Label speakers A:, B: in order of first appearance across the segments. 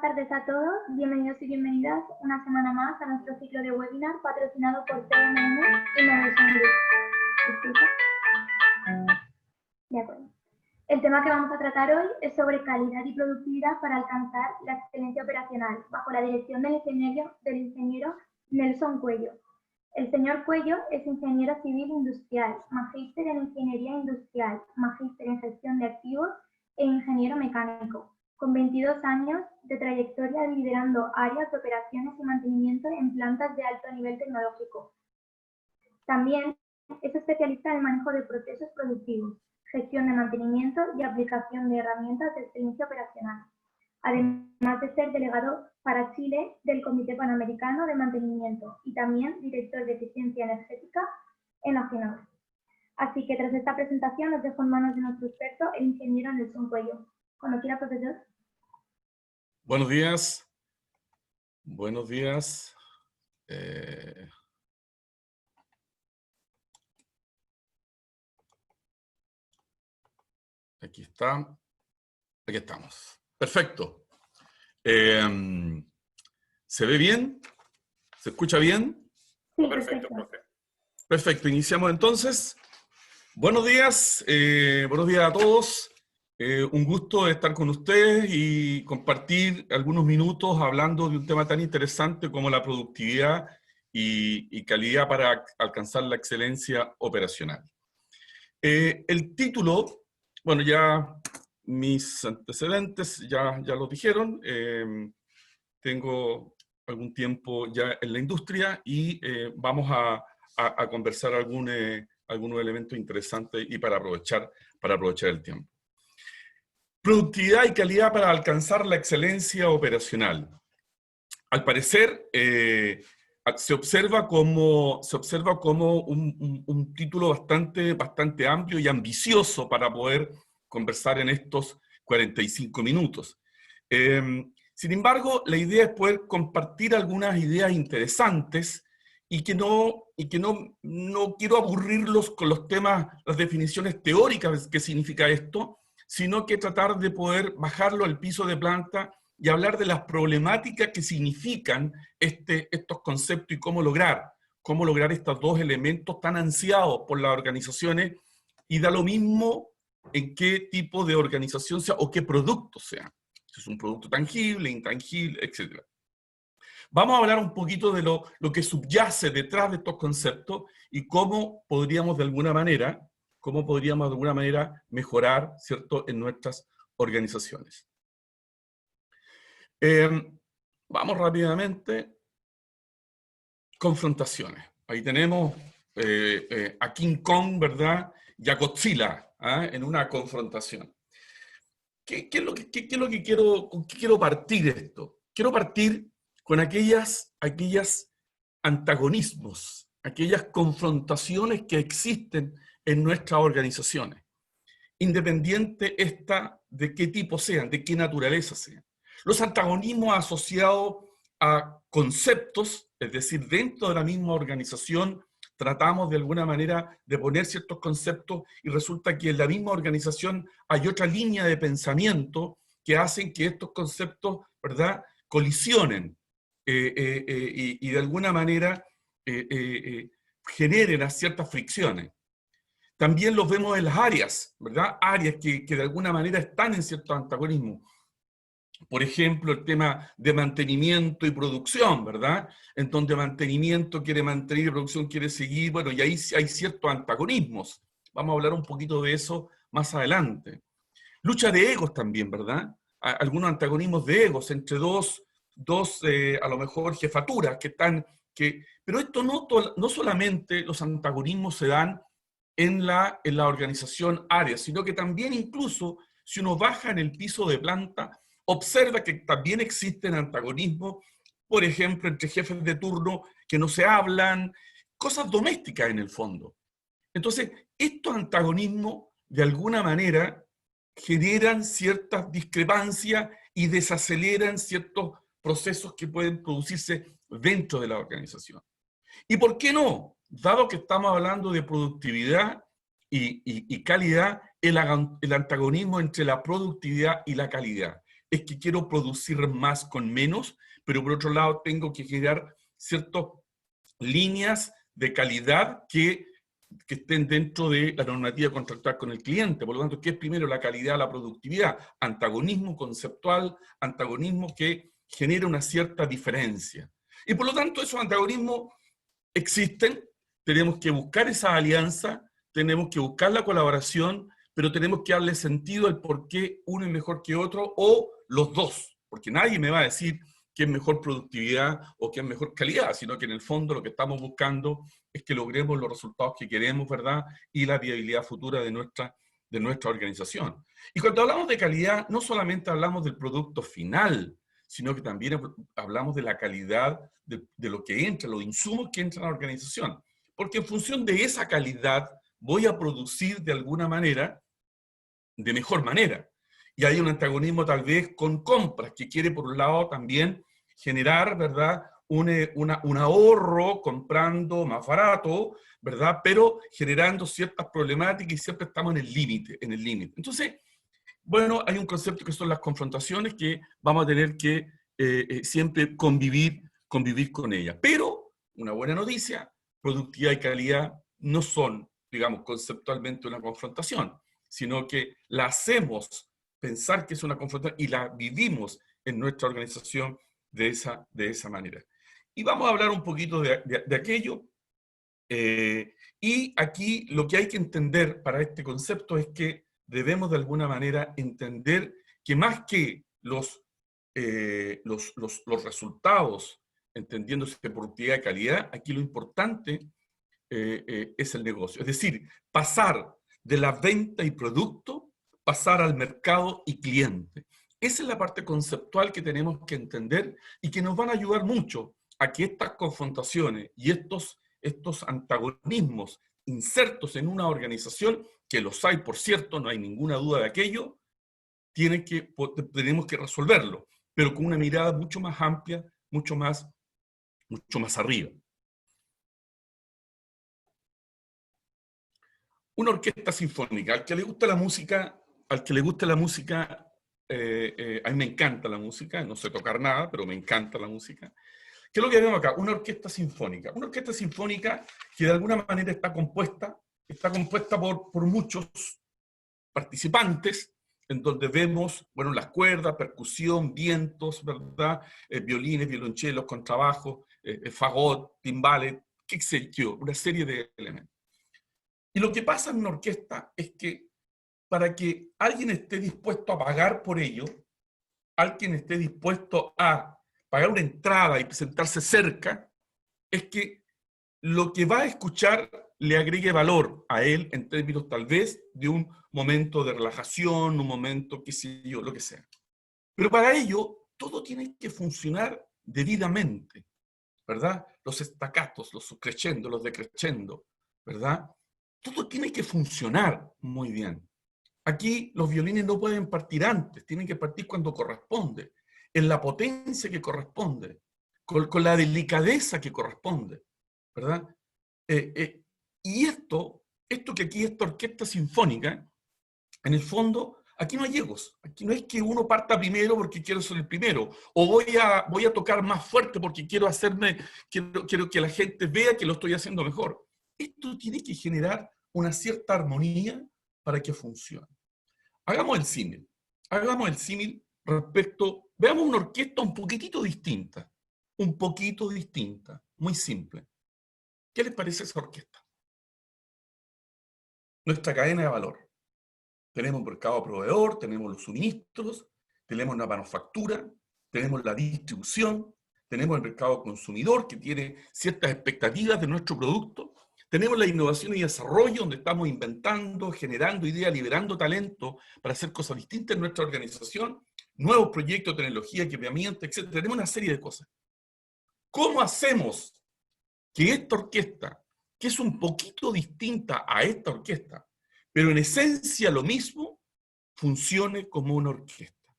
A: tardes a todos, bienvenidos y bienvenidas una semana más a nuestro ciclo de webinar patrocinado por TMM y Innovation Group. Disculpa. De acuerdo. El tema que vamos a tratar hoy es sobre calidad y productividad para alcanzar la excelencia operacional, bajo la dirección del ingeniero Nelson Cuello. El señor Cuello es ingeniero civil industrial, magíster en ingeniería industrial, magíster en gestión de activos e ingeniero mecánico, con 22 años de trayectoria liderando áreas de operaciones y mantenimiento en plantas de alto nivel tecnológico. También es especialista en el manejo de procesos productivos, gestión de mantenimiento y aplicación de herramientas de excelencia operacional, además de ser delegado para Chile del Comité Panamericano de Mantenimiento y también director de eficiencia energética en la FENOR. Así que tras esta presentación os dejo en manos de nuestro experto, el ingeniero Nelson Cuello. Cuando quiera, profesor.
B: Buenos días. Buenos días. Aquí está. Aquí estamos. Perfecto. ¿Se ve bien? ¿Se escucha bien?
A: Sí,
B: perfecto, profe. Perfecto. Iniciamos entonces. Buenos días a todos. Un gusto estar con ustedes y compartir algunos minutos hablando de un tema tan interesante como la productividad y calidad para alcanzar la excelencia operacional. El título, bueno, ya mis antecedentes ya los dijeron. Tengo algún tiempo ya en la industria y vamos a conversar algunos elementos interesantes y para aprovechar el tiempo. Productividad y calidad para alcanzar la excelencia operacional. Al parecer, se observa como un título bastante amplio y ambicioso para poder conversar en estos 45 minutos. Sin embargo, la idea es poder compartir algunas ideas interesantes y que no quiero aburrirlos con los temas, las definiciones teóricas que significa esto, sino que tratar de poder bajarlo al piso de planta y hablar de las problemáticas que significan estos conceptos y cómo lograr estos dos elementos tan ansiados por las organizaciones, y da lo mismo en qué tipo de organización sea o qué producto sea. Si es un producto tangible, intangible, etc. Vamos a hablar un poquito de lo que subyace detrás de estos conceptos y cómo podríamos de alguna manera mejorar, ¿cierto?, en nuestras organizaciones. Vamos rápidamente. Confrontaciones. Ahí tenemos a King Kong, ¿verdad?, y a Godzilla, en una confrontación. ¿Qué es lo que quiero partir esto? Quiero partir con aquellos antagonismos, aquellas confrontaciones que existen en nuestras organizaciones, independiente de qué tipo sean, de qué naturaleza sean. Los antagonismos asociados a conceptos, es decir, dentro de la misma organización tratamos de alguna manera de poner ciertos conceptos y resulta que en la misma organización hay otra línea de pensamiento que hacen que estos conceptos, ¿verdad?, colisionen y de alguna manera generen ciertas fricciones. También los vemos en las áreas, ¿verdad? Áreas que de alguna manera están en ciertos antagonismos. Por ejemplo, el tema de mantenimiento y producción, ¿verdad? En donde mantenimiento quiere mantener y producción quiere seguir, bueno, y ahí hay ciertos antagonismos. Vamos a hablar un poquito de eso más adelante. Lucha de egos también, ¿verdad? Algunos antagonismos de egos entre dos a lo mejor jefaturas pero esto no solamente los antagonismos se dan en la organización área, sino que también incluso si uno baja en el piso de planta, observa que también existen antagonismos, por ejemplo, entre jefes de turno que no se hablan, cosas domésticas en el fondo. Entonces, estos antagonismos, de alguna manera, generan ciertas discrepancias y desaceleran ciertos procesos que pueden producirse dentro de la organización. ¿Y por qué no? Dado que estamos hablando de productividad y calidad, el antagonismo entre la productividad y la calidad. es que quiero producir más con menos, pero por otro lado tengo que generar ciertas líneas de calidad que estén dentro de la normativa contractual con el cliente. Por lo tanto, ¿qué es primero? La calidad, la productividad. Antagonismo conceptual, antagonismo que genera una cierta diferencia. Y por lo tanto, esos antagonismos existen, tenemos que buscar esa alianza, tenemos que buscar la colaboración, pero tenemos que darle sentido al por qué uno es mejor que otro, o los dos, porque nadie me va a decir que es mejor productividad o que es mejor calidad, sino que en el fondo lo que estamos buscando es que logremos los resultados que queremos, ¿verdad? Y la viabilidad futura de nuestra organización. Y cuando hablamos de calidad, no solamente hablamos del producto final, sino que también hablamos de la calidad de lo que entra, los insumos que entran a la organización. Porque en función de esa calidad voy a producir de alguna manera, de mejor manera. Y hay un antagonismo tal vez con compras, que quiere por un lado también generar, ¿verdad?, un ahorro comprando más barato, ¿verdad?, pero generando ciertas problemáticas y siempre estamos en el límite, Entonces, bueno, hay un concepto que son las confrontaciones que vamos a tener que siempre convivir con ellas. Pero, una buena noticia, productividad y calidad no son, digamos, conceptualmente una confrontación, sino que la hacemos pensar que es una confrontación y la vivimos en nuestra organización de esa manera. Y vamos a hablar un poquito de aquello. Y aquí lo que hay que entender para este concepto es que debemos de alguna manera entender que más que los resultados, entendiéndose de productividad y calidad, aquí lo importante es el negocio. Es decir, pasar de la venta y producto, pasar al mercado y cliente. Esa es la parte conceptual que tenemos que entender y que nos van a ayudar mucho a que estas confrontaciones y estos antagonismos insertos en una organización, que los hay, por cierto, no hay ninguna duda de aquello, tenemos que resolverlo, pero con una mirada mucho más amplia, mucho más arriba. Una orquesta sinfónica, al que le gusta la música, a mí me encanta la música, no sé tocar nada, pero me encanta la música. ¿Qué es lo que vemos acá? Una orquesta sinfónica. Una orquesta sinfónica que de alguna manera está compuesta por muchos participantes, en donde vemos, bueno, las cuerdas, percusión, vientos, ¿verdad? Violines, violonchelos, contrabajos, fagot, timbales, qué sé yo, una serie de elementos. Y lo que pasa en una orquesta es que para que alguien esté dispuesto a pagar por ello, alguien esté dispuesto a pagar una entrada y sentarse cerca, es que lo que va a escuchar le agregue valor a él en términos tal vez de un momento de relajación, un momento, qué sé yo, lo que sea. Pero para ello, todo tiene que funcionar debidamente, ¿verdad? Los staccatos, los crescendo, los decrescendo, ¿verdad? Todo tiene que funcionar muy bien. Aquí los violines no pueden partir antes, tienen que partir cuando corresponde, en la potencia que corresponde, con la delicadeza que corresponde, ¿verdad? Y esto que aquí, esta orquesta sinfónica, en el fondo, aquí no hay egos. Aquí no es que uno parta primero porque quiero ser el primero, o voy a tocar más fuerte porque quiero que la gente vea que lo estoy haciendo mejor. Esto tiene que generar una cierta armonía para que funcione. Hagamos el símil respecto, veamos una orquesta un poquito distinta, muy simple. ¿Qué les parece esa orquesta? Nuestra cadena de valor. Tenemos un mercado proveedor, tenemos los suministros, tenemos la manufactura, tenemos la distribución, tenemos el mercado consumidor que tiene ciertas expectativas de nuestro producto, tenemos la innovación y desarrollo donde estamos inventando, generando ideas, liberando talento para hacer cosas distintas en nuestra organización, nuevos proyectos, tecnología, equipamiento, etc. Tenemos una serie de cosas. ¿Cómo hacemos que esta orquesta, que es un poquito distinta a esta orquesta, pero en esencia lo mismo, funcione como una orquesta?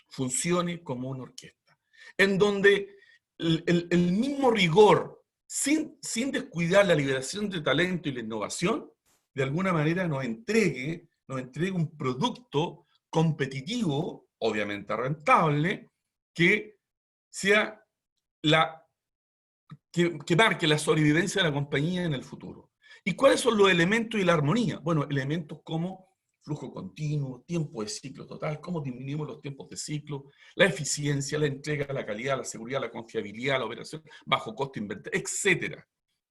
B: Funcione como una orquesta. En donde el mismo rigor, sin descuidar la liberación de talento y la innovación, de alguna manera nos entregue un producto competitivo obviamente rentable, que sea que marque la sobrevivencia de la compañía en el futuro. ¿Y cuáles son los elementos y la armonía? Bueno, elementos como flujo continuo, tiempo de ciclo total, cómo disminuimos los tiempos de ciclo, la eficiencia, la entrega, la calidad, la seguridad, la confiabilidad, la operación, bajo costo inventario, etc.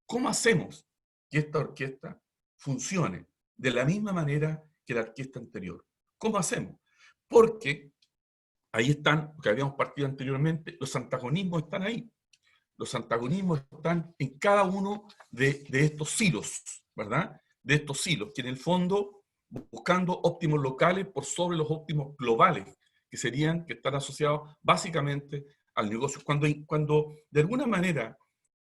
B: ¿Cómo hacemos que esta orquesta funcione de la misma manera que la orquesta anterior? ¿Cómo hacemos? Porque ahí están, lo que habíamos partido anteriormente, los antagonismos están ahí. Los antagonismos están en cada uno de estos silos, ¿verdad? De estos silos, que en el fondo buscando óptimos locales por sobre los óptimos globales, que están asociados básicamente al negocio. Cuando de alguna manera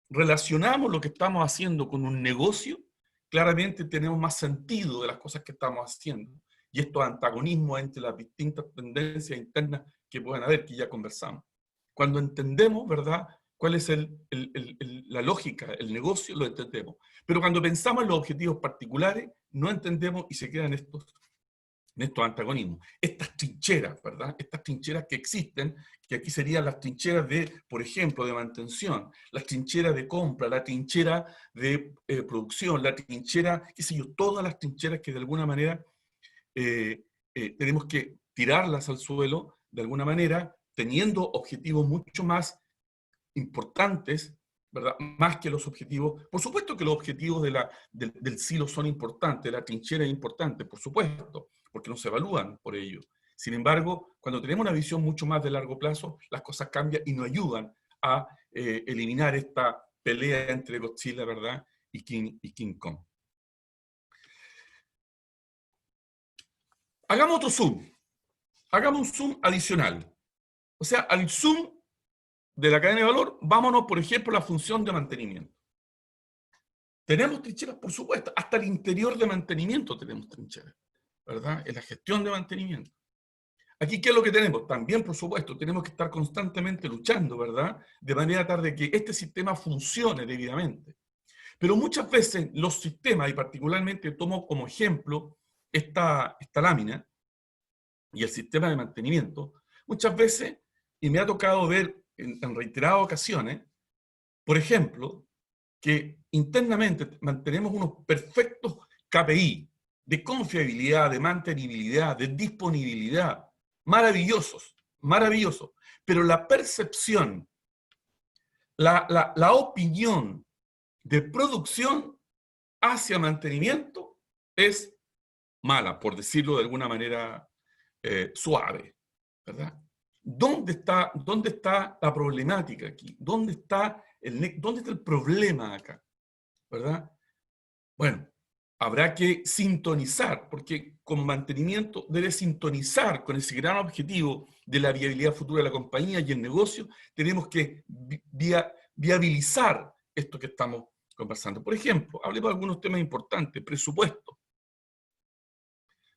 B: relacionamos lo que estamos haciendo con un negocio, claramente tenemos más sentido de las cosas que estamos haciendo. Y estos antagonismos entre las distintas tendencias internas que pueden haber, que ya conversamos. Cuando entendemos, ¿verdad?, cuál es la lógica, el negocio, lo entendemos. Pero cuando pensamos en los objetivos particulares, no entendemos y se quedan estos antagonismos. Estas trincheras, ¿verdad? Estas trincheras que existen, que aquí serían las trincheras de, por ejemplo, de mantención, las trincheras de compra, la trinchera de producción, la trinchera, qué sé yo, todas las trincheras que de alguna manera tenemos que tirarlas al suelo, de alguna manera, teniendo objetivos mucho más importantes, ¿verdad? Más que los objetivos. Por supuesto que los objetivos del silo son importantes, la trinchera es importante, por supuesto, porque no se evalúan por ello. Sin embargo, cuando tenemos una visión mucho más de largo plazo, las cosas cambian y nos ayudan a eliminar esta pelea entre Godzilla, ¿verdad?, y King Kong. Hagamos otro zoom. Hagamos un zoom adicional. O sea, al zoom de la cadena de valor, vámonos, por ejemplo, a la función de mantenimiento. ¿Tenemos trincheras? Por supuesto. Hasta el interior de mantenimiento tenemos trincheras, ¿verdad? En la gestión de mantenimiento. Aquí, ¿qué es lo que tenemos? También, por supuesto, tenemos que estar constantemente luchando, ¿verdad?, de manera tal de que este sistema funcione debidamente. Pero muchas veces los sistemas, y particularmente tomo como ejemplo esta lámina y el sistema de mantenimiento, muchas veces, y me ha tocado ver en reiteradas ocasiones, por ejemplo, que internamente mantenemos unos perfectos KPI de confiabilidad, de mantenibilidad, de disponibilidad, maravillosos, maravillosos, pero la percepción, la opinión de producción hacia mantenimiento es mala, por decirlo de alguna manera suave, ¿verdad? ¿Dónde está la problemática aquí? ¿Dónde está el problema acá? ¿Verdad? Bueno, habrá que sintonizar, porque como mantenimiento debe sintonizar con ese gran objetivo de la viabilidad futura de la compañía y el negocio. Tenemos que viabilizar esto que estamos conversando. Por ejemplo, hablemos de algunos temas importantes. Presupuesto.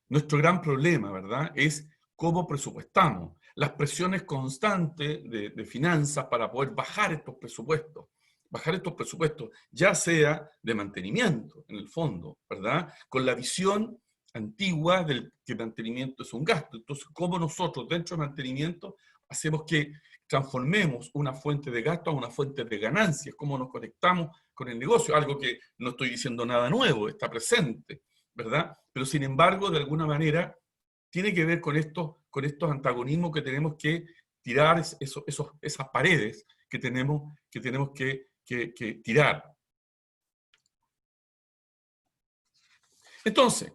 B: Nuestro gran problema, ¿verdad?, es cómo presupuestamos. Las presiones constantes de finanzas para poder bajar estos presupuestos, ya sea de mantenimiento, en el fondo, ¿verdad?, con la visión antigua del que mantenimiento es un gasto. Entonces, ¿cómo nosotros dentro de mantenimiento hacemos que transformemos una fuente de gasto a una fuente de ganancias? ¿Cómo nos conectamos con el negocio? Algo que no estoy diciendo nada nuevo, está presente, ¿verdad? Pero sin embargo, de alguna manera, tiene que ver con estos antagonismos que tenemos que tirar, esas paredes que tenemos que tirar. Entonces,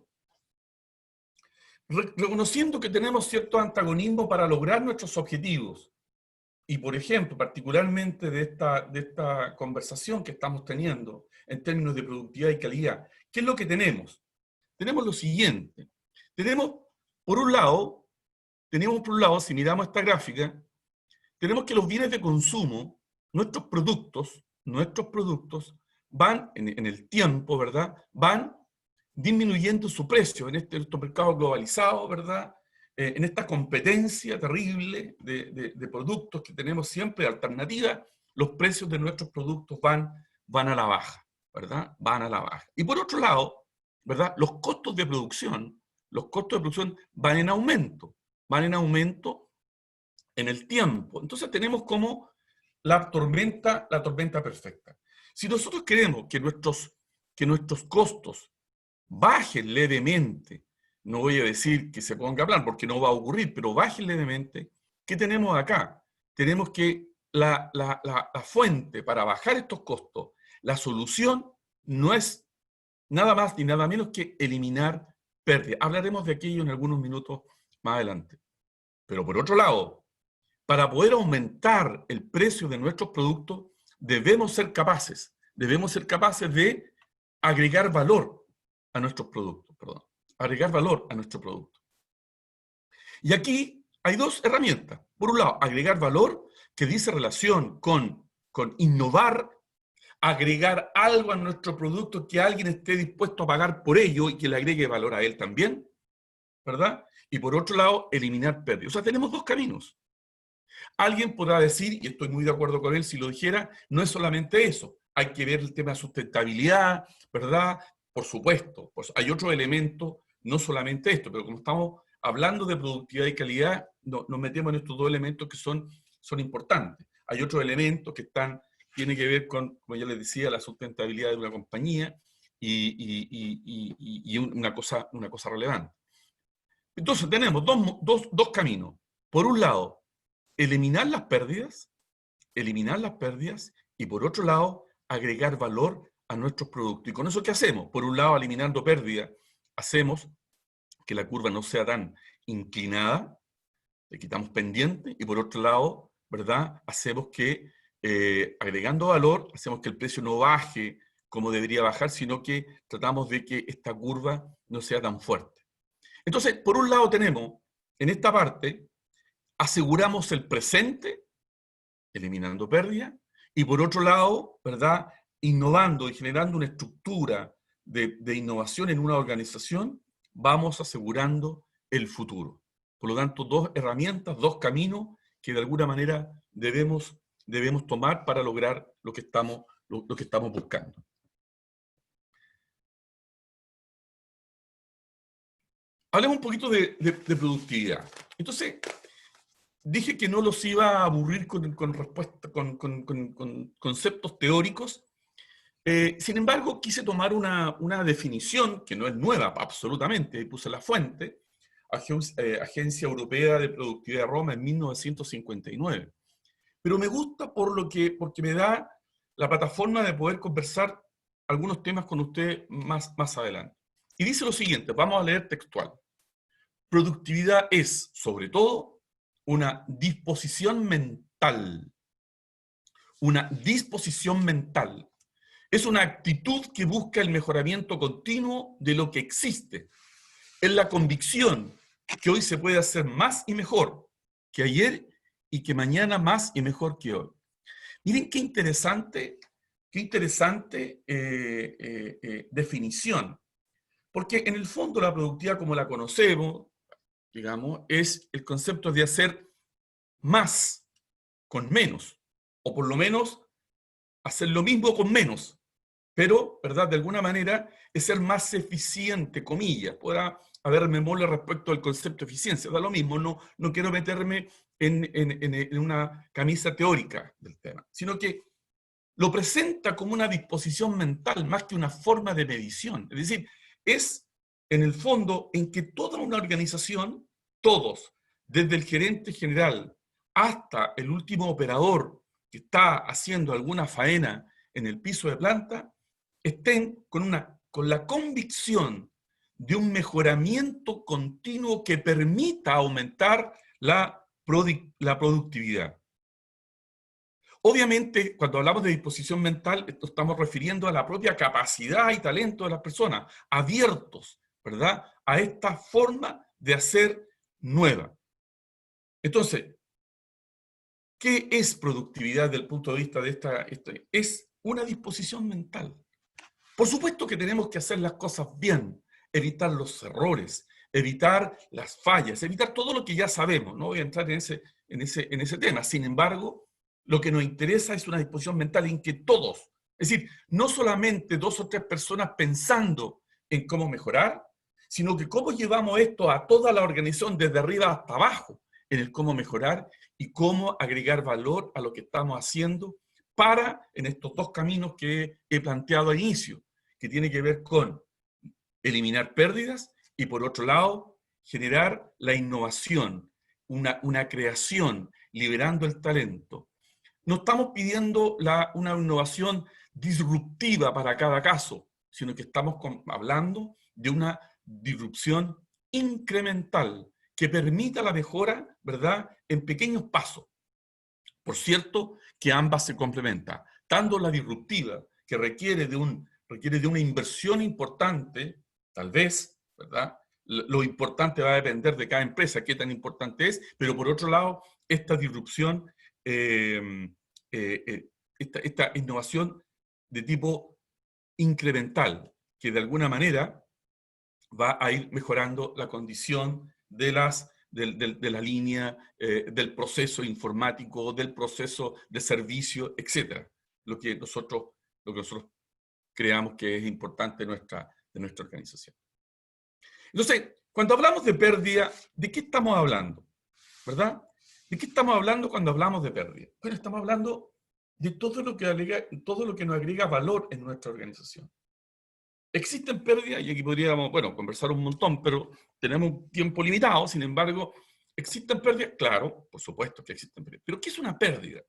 B: reconociendo que tenemos ciertos antagonismos para lograr nuestros objetivos, y por ejemplo, particularmente de esta conversación que estamos teniendo en términos de productividad y calidad, ¿qué es lo que tenemos? Tenemos lo siguiente. Tenemos, por un lado, si miramos esta gráfica, tenemos que los bienes de consumo, nuestros productos, van en el tiempo, ¿verdad?, van disminuyendo su precio en estos mercados globalizados, ¿verdad?, en esta competencia terrible de productos que tenemos siempre, alternativa, los precios de nuestros productos van a la baja, ¿verdad?, van a la baja. Y por otro lado, ¿verdad?, los costos de producción van en aumento, van en aumento en el tiempo. Entonces tenemos como la tormenta perfecta. Si nosotros queremos que nuestros costos bajen levemente, no voy a decir que se ponga plan, porque no va a ocurrir, pero bajen levemente, ¿qué tenemos acá? Tenemos que la fuente para bajar estos costos, la solución no es nada más ni nada menos que eliminar pérdidas. Hablaremos de aquello en algunos minutos más adelante. Pero por otro lado, para poder aumentar el precio de nuestros productos, debemos ser capaces de agregar valor a nuestros productos, agregar valor a nuestro producto. Y aquí hay dos herramientas. Por un lado, agregar valor, que dice relación con innovar, agregar algo a nuestro producto que alguien esté dispuesto a pagar por ello y que le agregue valor a él también, ¿verdad? Y por otro lado, eliminar pérdidas. O sea, tenemos dos caminos. Alguien podrá decir, y estoy muy de acuerdo con él si lo dijera, no es solamente eso. Hay que ver el tema de sustentabilidad, ¿verdad? Por supuesto, pues hay otro elemento, no solamente esto, pero como estamos hablando de productividad y calidad, nos metemos en estos dos elementos que son importantes. Hay otros elementos que tienen que ver con, como ya les decía, la sustentabilidad de una compañía y una cosa relevante. Entonces tenemos dos caminos. Por un lado, eliminar las pérdidas, y por otro lado, agregar valor a nuestros productos. ¿Y con eso qué hacemos? Por un lado, eliminando pérdidas, hacemos que la curva no sea tan inclinada, le quitamos pendiente, y por otro lado, ¿verdad? Hacemos que, agregando valor, hacemos que el precio no baje como debería bajar, sino que tratamos de que esta curva no sea tan fuerte. Entonces, por un lado tenemos, en esta parte, aseguramos el presente, eliminando pérdidas, y por otro lado, ¿verdad? Innovando y generando una estructura de innovación en una organización, vamos asegurando el futuro. Por lo tanto, dos herramientas, dos caminos que de alguna manera debemos tomar para lograr lo que estamos buscando. Hablemos un poquito de productividad. Entonces, dije que no los iba a aburrir con conceptos teóricos. Sin embargo, quise tomar una definición que no es nueva, absolutamente, puse la fuente, Agencia Europea de Productividad de Roma en 1959. Pero me gusta porque me da la plataforma de poder conversar algunos temas con usted más adelante. Y dice lo siguiente, vamos a leer textual. Productividad es, sobre todo, una disposición mental. Una disposición mental. Es una actitud que busca el mejoramiento continuo de lo que existe. Es la convicción que hoy se puede hacer más y mejor que ayer y que mañana más y mejor que hoy. Miren qué interesante definición. Porque en el fondo la productividad como la conocemos, digamos, es el concepto de hacer más con menos, o por lo menos hacer lo mismo con menos, pero, ¿verdad? De alguna manera es ser más eficiente, comillas. Podrá haber memoria respecto al concepto de eficiencia, da lo mismo, no quiero meterme en una camisa teórica del tema, sino que lo presenta como una disposición mental más que una forma de medición. Es decir, es en el fondo en que toda una organización, todos, desde el gerente general hasta el último operador que está haciendo alguna faena en el piso de planta, estén con la convicción de un mejoramiento continuo que permita aumentar la productividad. Obviamente, cuando hablamos de disposición mental, estamos refiriendo a la propia capacidad y talento de las personas, abiertos, ¿verdad?, a esta forma de hacer nueva. Entonces, ¿qué es productividad desde el punto de vista de esta? Es una disposición mental. Por supuesto que tenemos que hacer las cosas bien, evitar los errores, evitar las fallas, evitar todo lo que ya sabemos. No voy a entrar en ese tema. Sin embargo, lo que nos interesa es una disposición mental en que todos, es decir, no solamente 2 o 3 personas pensando en cómo mejorar, sino que cómo llevamos esto a toda la organización desde arriba hasta abajo, en el cómo mejorar y cómo agregar valor a lo que estamos haciendo para, en estos dos caminos que he planteado al inicio, que tiene que ver con eliminar pérdidas y, por otro lado, generar la innovación, una creación, liberando el talento. No estamos pidiendo una innovación disruptiva para cada caso, sino que estamos hablando de una disrupción incremental que permita la mejora, ¿verdad?, en pequeños pasos. Por cierto, que ambas se complementan. Tanto la disruptiva, que requiere de una inversión importante, tal vez, ¿verdad? Lo importante va a depender de cada empresa, qué tan importante es, pero por otro lado, esta disrupción, esta innovación de tipo incremental, que de alguna manera va a ir mejorando la condición de la línea, del proceso informático, del proceso de servicio, etc. Lo que nosotros creamos que es importante de nuestra organización. Entonces, cuando hablamos de pérdida, ¿de qué estamos hablando? ¿Verdad? ¿De qué estamos hablando cuando hablamos de pérdida? Bueno, estamos hablando de todo lo que nos agrega valor en nuestra organización. Existen pérdidas, y aquí podríamos, bueno, conversar un montón, pero tenemos un tiempo limitado, sin embargo, ¿existen pérdidas? Claro, por supuesto que existen pérdidas. ¿Pero qué es una pérdida?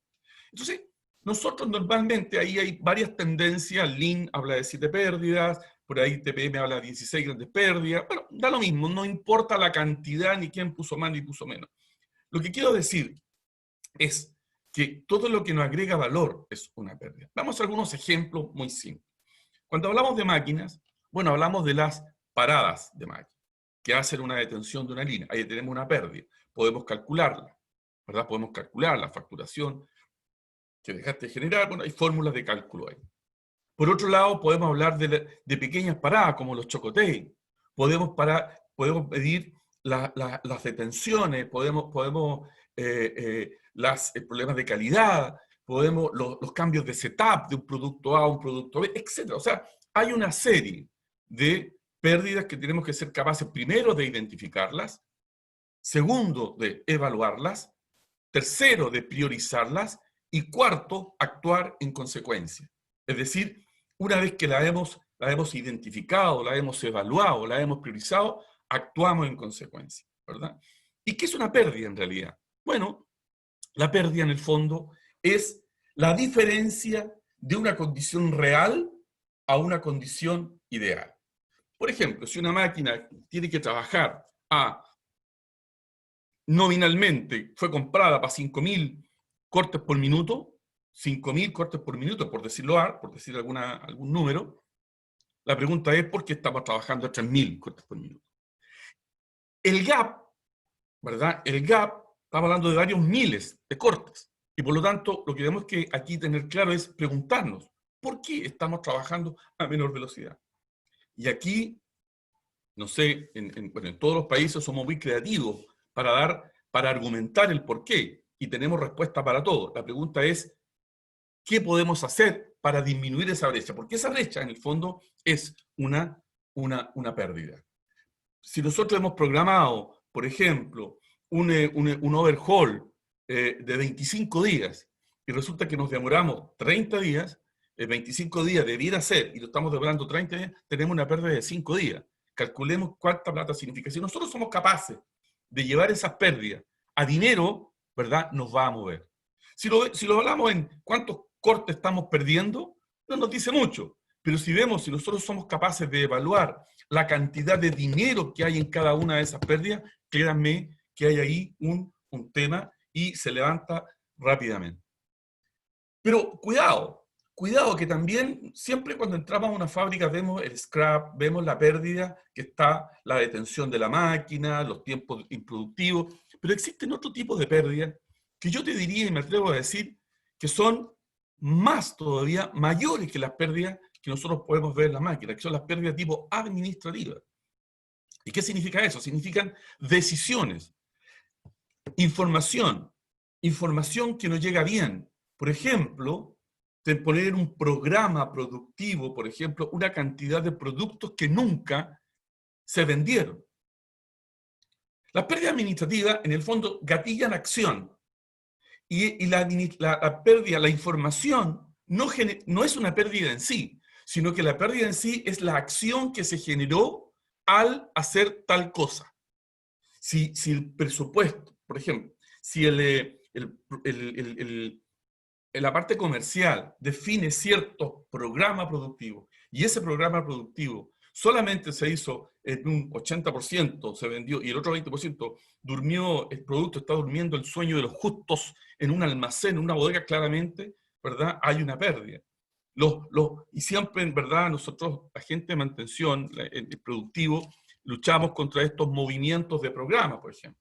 B: Entonces, nosotros normalmente ahí hay varias tendencias. Lean habla de 7 pérdidas, por ahí TPM habla de 16 grandes pérdidas. Bueno, da lo mismo, no importa la cantidad ni quién puso más ni puso menos. Lo que quiero decir es que todo lo que nos agrega valor es una pérdida. Vamos a algunos ejemplos muy simples. Cuando hablamos de máquinas, bueno, hablamos de las paradas de máquinas, que hacen una detención de una línea. Ahí tenemos una pérdida. Podemos calcularla, ¿verdad? Podemos calcular la facturación que dejaste de generar. Bueno, hay fórmulas de cálculo ahí. Por otro lado, podemos hablar de pequeñas paradas, como los chocoteis. Podemos medir las detenciones, podemos los problemas de calidad, los cambios de setup de un producto A a un producto B, etc. O sea, hay una serie de pérdidas que tenemos que ser capaces, primero, de identificarlas, segundo, de evaluarlas, tercero, de priorizarlas, y cuarto, actuar en consecuencia. Es decir, una vez que la hemos identificado, la hemos evaluado, la hemos priorizado, actuamos en consecuencia, ¿verdad? ¿Y qué es una pérdida en realidad? Bueno, la pérdida en el fondo es la diferencia de una condición real a una condición ideal. Por ejemplo, si una máquina tiene que trabajar nominalmente, fue comprada para 5.000 cortes por minuto, 5.000 cortes por minuto, por decir algún número, la pregunta es ¿por qué estamos trabajando a 3.000 cortes por minuto? El gap, ¿verdad? El gap, estamos hablando de varios miles de cortes. Y por lo tanto, lo que tenemos que aquí tener claro es preguntarnos, ¿por qué estamos trabajando a menor velocidad? Y aquí, no sé, en todos los países somos muy creativos para argumentar el por qué, y tenemos respuesta para todo. La pregunta es, ¿qué podemos hacer para disminuir esa brecha? Porque esa brecha, en el fondo, es una pérdida. Si nosotros hemos programado, por ejemplo, un overhaul de 25 días, y resulta que nos demoramos 30 días, 25 días debiera ser, y lo estamos demorando 30 días, tenemos una pérdida de 5 días. Calculemos cuánta plata significa. Si nosotros somos capaces de llevar esas pérdidas a dinero, ¿verdad?, nos va a mover. Si lo hablamos en cuántos cortes estamos perdiendo, no nos dice mucho. Pero si nosotros somos capaces de evaluar la cantidad de dinero que hay en cada una de esas pérdidas, créanme que hay ahí un tema y se levanta rápidamente. Pero cuidado que también siempre cuando entramos a una fábrica vemos el scrap, vemos la pérdida que está, la detención de la máquina, los tiempos improductivos, pero existen otro tipo de pérdidas que yo te diría y me atrevo a decir que son más todavía mayores que las pérdidas que nosotros podemos ver en la máquina, que son las pérdidas tipo administrativas. ¿Y qué significa eso? Significan decisiones, información que no llega bien. Por ejemplo, de poner en un programa productivo, por ejemplo, una cantidad de productos que nunca se vendieron. Las pérdidas administrativas, en el fondo, gatillan acción. Y la pérdida, la información, no es una pérdida en sí, sino que la pérdida en sí es la acción que se generó al hacer tal cosa. Si el presupuesto, por ejemplo, si la parte comercial define cierto programa productivo y ese programa productivo solamente se hizo en un 80%, se vendió, y el otro 20% durmió, el producto está durmiendo el sueño de los justos en un almacén, en una bodega, claramente, ¿verdad? Hay una pérdida. Y siempre, en verdad, nosotros, agentes de mantención, el productivo, luchamos contra estos movimientos de programa, por ejemplo.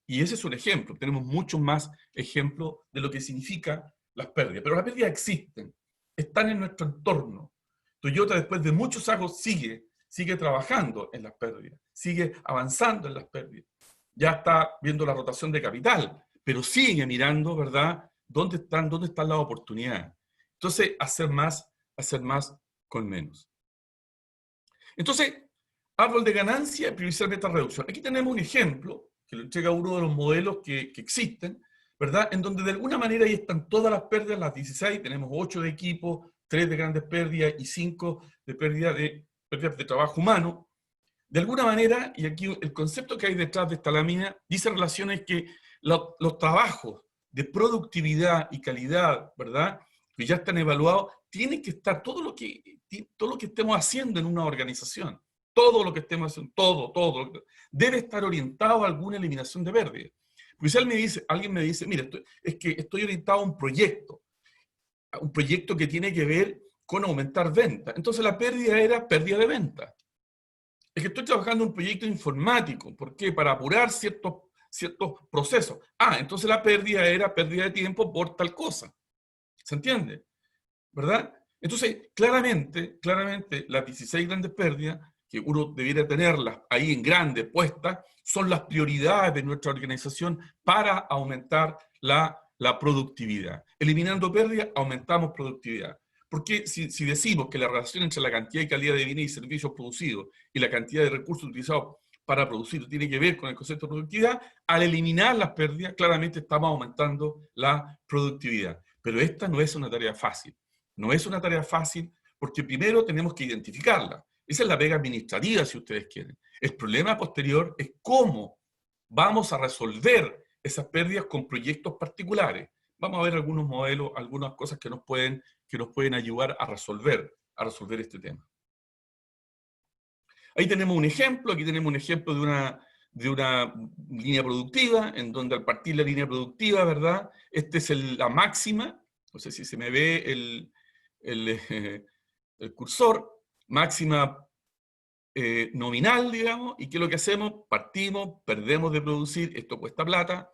B: Y ese es un ejemplo. Tenemos muchos más ejemplos de lo que significa las pérdidas. Pero las pérdidas existen, están en nuestro entorno. Toyota, después de muchos años, sigue trabajando en las pérdidas, sigue avanzando en las pérdidas. Ya está viendo la rotación de capital, pero sigue mirando, ¿verdad?, dónde están las oportunidades. Entonces, hacer más con menos. Entonces, árbol de ganancia, priorizar meta reducción. Aquí tenemos un ejemplo que lo entrega uno de los modelos que existen, ¿verdad? En donde de alguna manera ahí están todas las pérdidas, las 16, tenemos 8 de equipo, 3 de grandes pérdidas y 5 de pérdidas de trabajo humano. De alguna manera, y aquí el concepto que hay detrás de esta lámina, dice relaciones que los trabajos de productividad y calidad, ¿verdad?, que ya están evaluados, tienen que estar todo lo que estemos haciendo en una organización. Todo lo que estemos haciendo, todo, debe estar orientado a alguna eliminación de pérdidas. Porque si alguien me dice, mira, es que estoy orientado a un proyecto que tiene que ver con aumentar ventas. Entonces la pérdida era pérdida de ventas. Es que estoy trabajando en un proyecto informático. ¿Por qué? Para apurar ciertos procesos. Entonces la pérdida era pérdida de tiempo por tal cosa. ¿Se entiende? ¿Verdad? Entonces, claramente, las 16 grandes pérdidas, que uno debiera tenerlas ahí en grande puestas, son las prioridades de nuestra organización para aumentar la productividad. Eliminando pérdidas, aumentamos productividad. Porque si decimos que la relación entre la cantidad y calidad de bienes y servicios producidos y la cantidad de recursos utilizados para producir tiene que ver con el concepto de productividad, al eliminar las pérdidas, claramente estamos aumentando la productividad. Pero esta no es una tarea fácil. No es una tarea fácil porque primero tenemos que identificarla. Esa es la pega administrativa, si ustedes quieren. El problema posterior es cómo vamos a resolver esas pérdidas con proyectos particulares. Vamos a ver algunos modelos, algunas cosas que nos pueden ayudar a resolver este tema. Ahí tenemos un ejemplo, aquí tenemos un ejemplo de una línea productiva, en donde al partir la línea productiva, ¿verdad? Esta es la máxima, no sé si se me ve el cursor, máxima nominal, digamos, y ¿qué es lo que hacemos? Partimos, perdemos de producir, esto cuesta plata,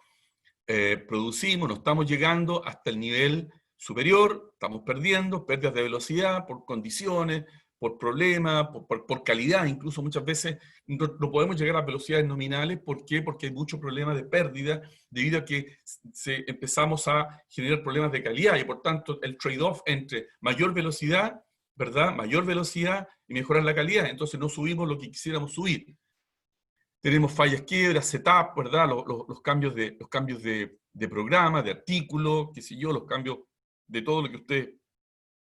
B: producimos, no estamos llegando hasta el nivel superior, estamos perdiendo, pérdidas de velocidad por condiciones, por problemas, por calidad, incluso muchas veces no podemos llegar a velocidades nominales. ¿Por qué? Porque hay muchos problemas de pérdida debido a que empezamos a generar problemas de calidad y por tanto el trade-off entre mayor velocidad, ¿verdad? Mayor velocidad y mejorar la calidad, entonces no subimos lo que quisiéramos subir. Tenemos fallas, quiebras, setup, ¿verdad? Los cambios de programa, de artículo, qué sé yo, los cambios de todo lo que ustedes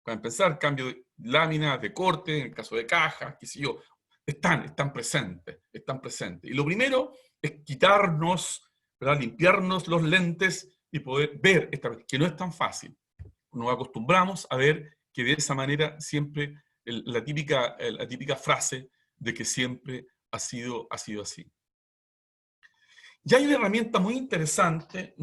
B: puedan pensar, cambio de láminas, de corte, en el caso de cajas, qué sé yo, están presentes. Y lo primero es quitarnos, ¿verdad?, limpiarnos los lentes y poder ver que no es tan fácil. Nos acostumbramos a ver que de esa manera siempre, la típica frase de que siempre ha sido así. Ya hay una herramienta muy interesante,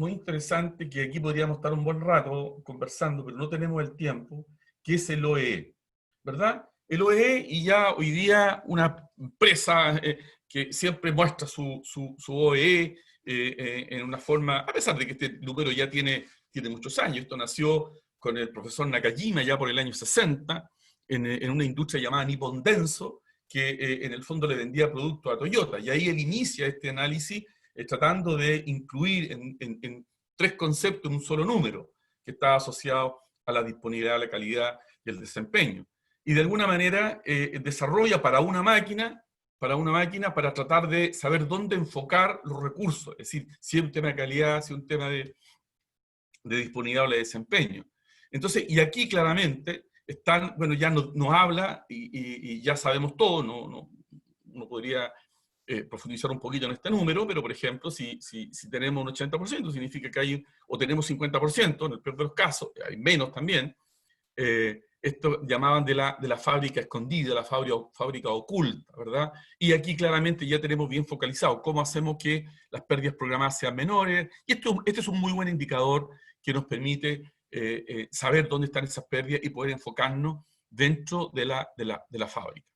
B: que aquí podríamos estar un buen rato conversando, pero no tenemos el tiempo, que es el OEE, ¿verdad? El OEE, y ya hoy día una empresa que siempre muestra su OEE en una forma, a pesar de que este número ya tiene muchos años, esto nació con el profesor Nakajima ya por el año 60, en una industria llamada Nippon Denso, que en el fondo le vendía productos a Toyota, y ahí él inicia este análisis tratando de incluir en 3 conceptos en un solo número, que está asociado a la disponibilidad, la calidad y el desempeño. Y de alguna manera desarrolla para una máquina para una máquina para tratar de saber dónde enfocar los recursos. Es decir, si es un tema de calidad, si es un tema de disponibilidad o de desempeño. Entonces, y aquí claramente están, bueno, ya nos habla y ya sabemos todo, uno podría profundizar un poquito en este número, pero por ejemplo, si tenemos un 80%, significa que hay, o tenemos 50%, en el peor de los casos, hay menos también, esto llamaban de la fábrica escondida, la fábrica oculta, ¿verdad? Y aquí claramente ya tenemos bien focalizado cómo hacemos que las pérdidas programadas sean menores, y este es un muy buen indicador que nos permite saber dónde están esas pérdidas y poder enfocarnos dentro de la fábrica.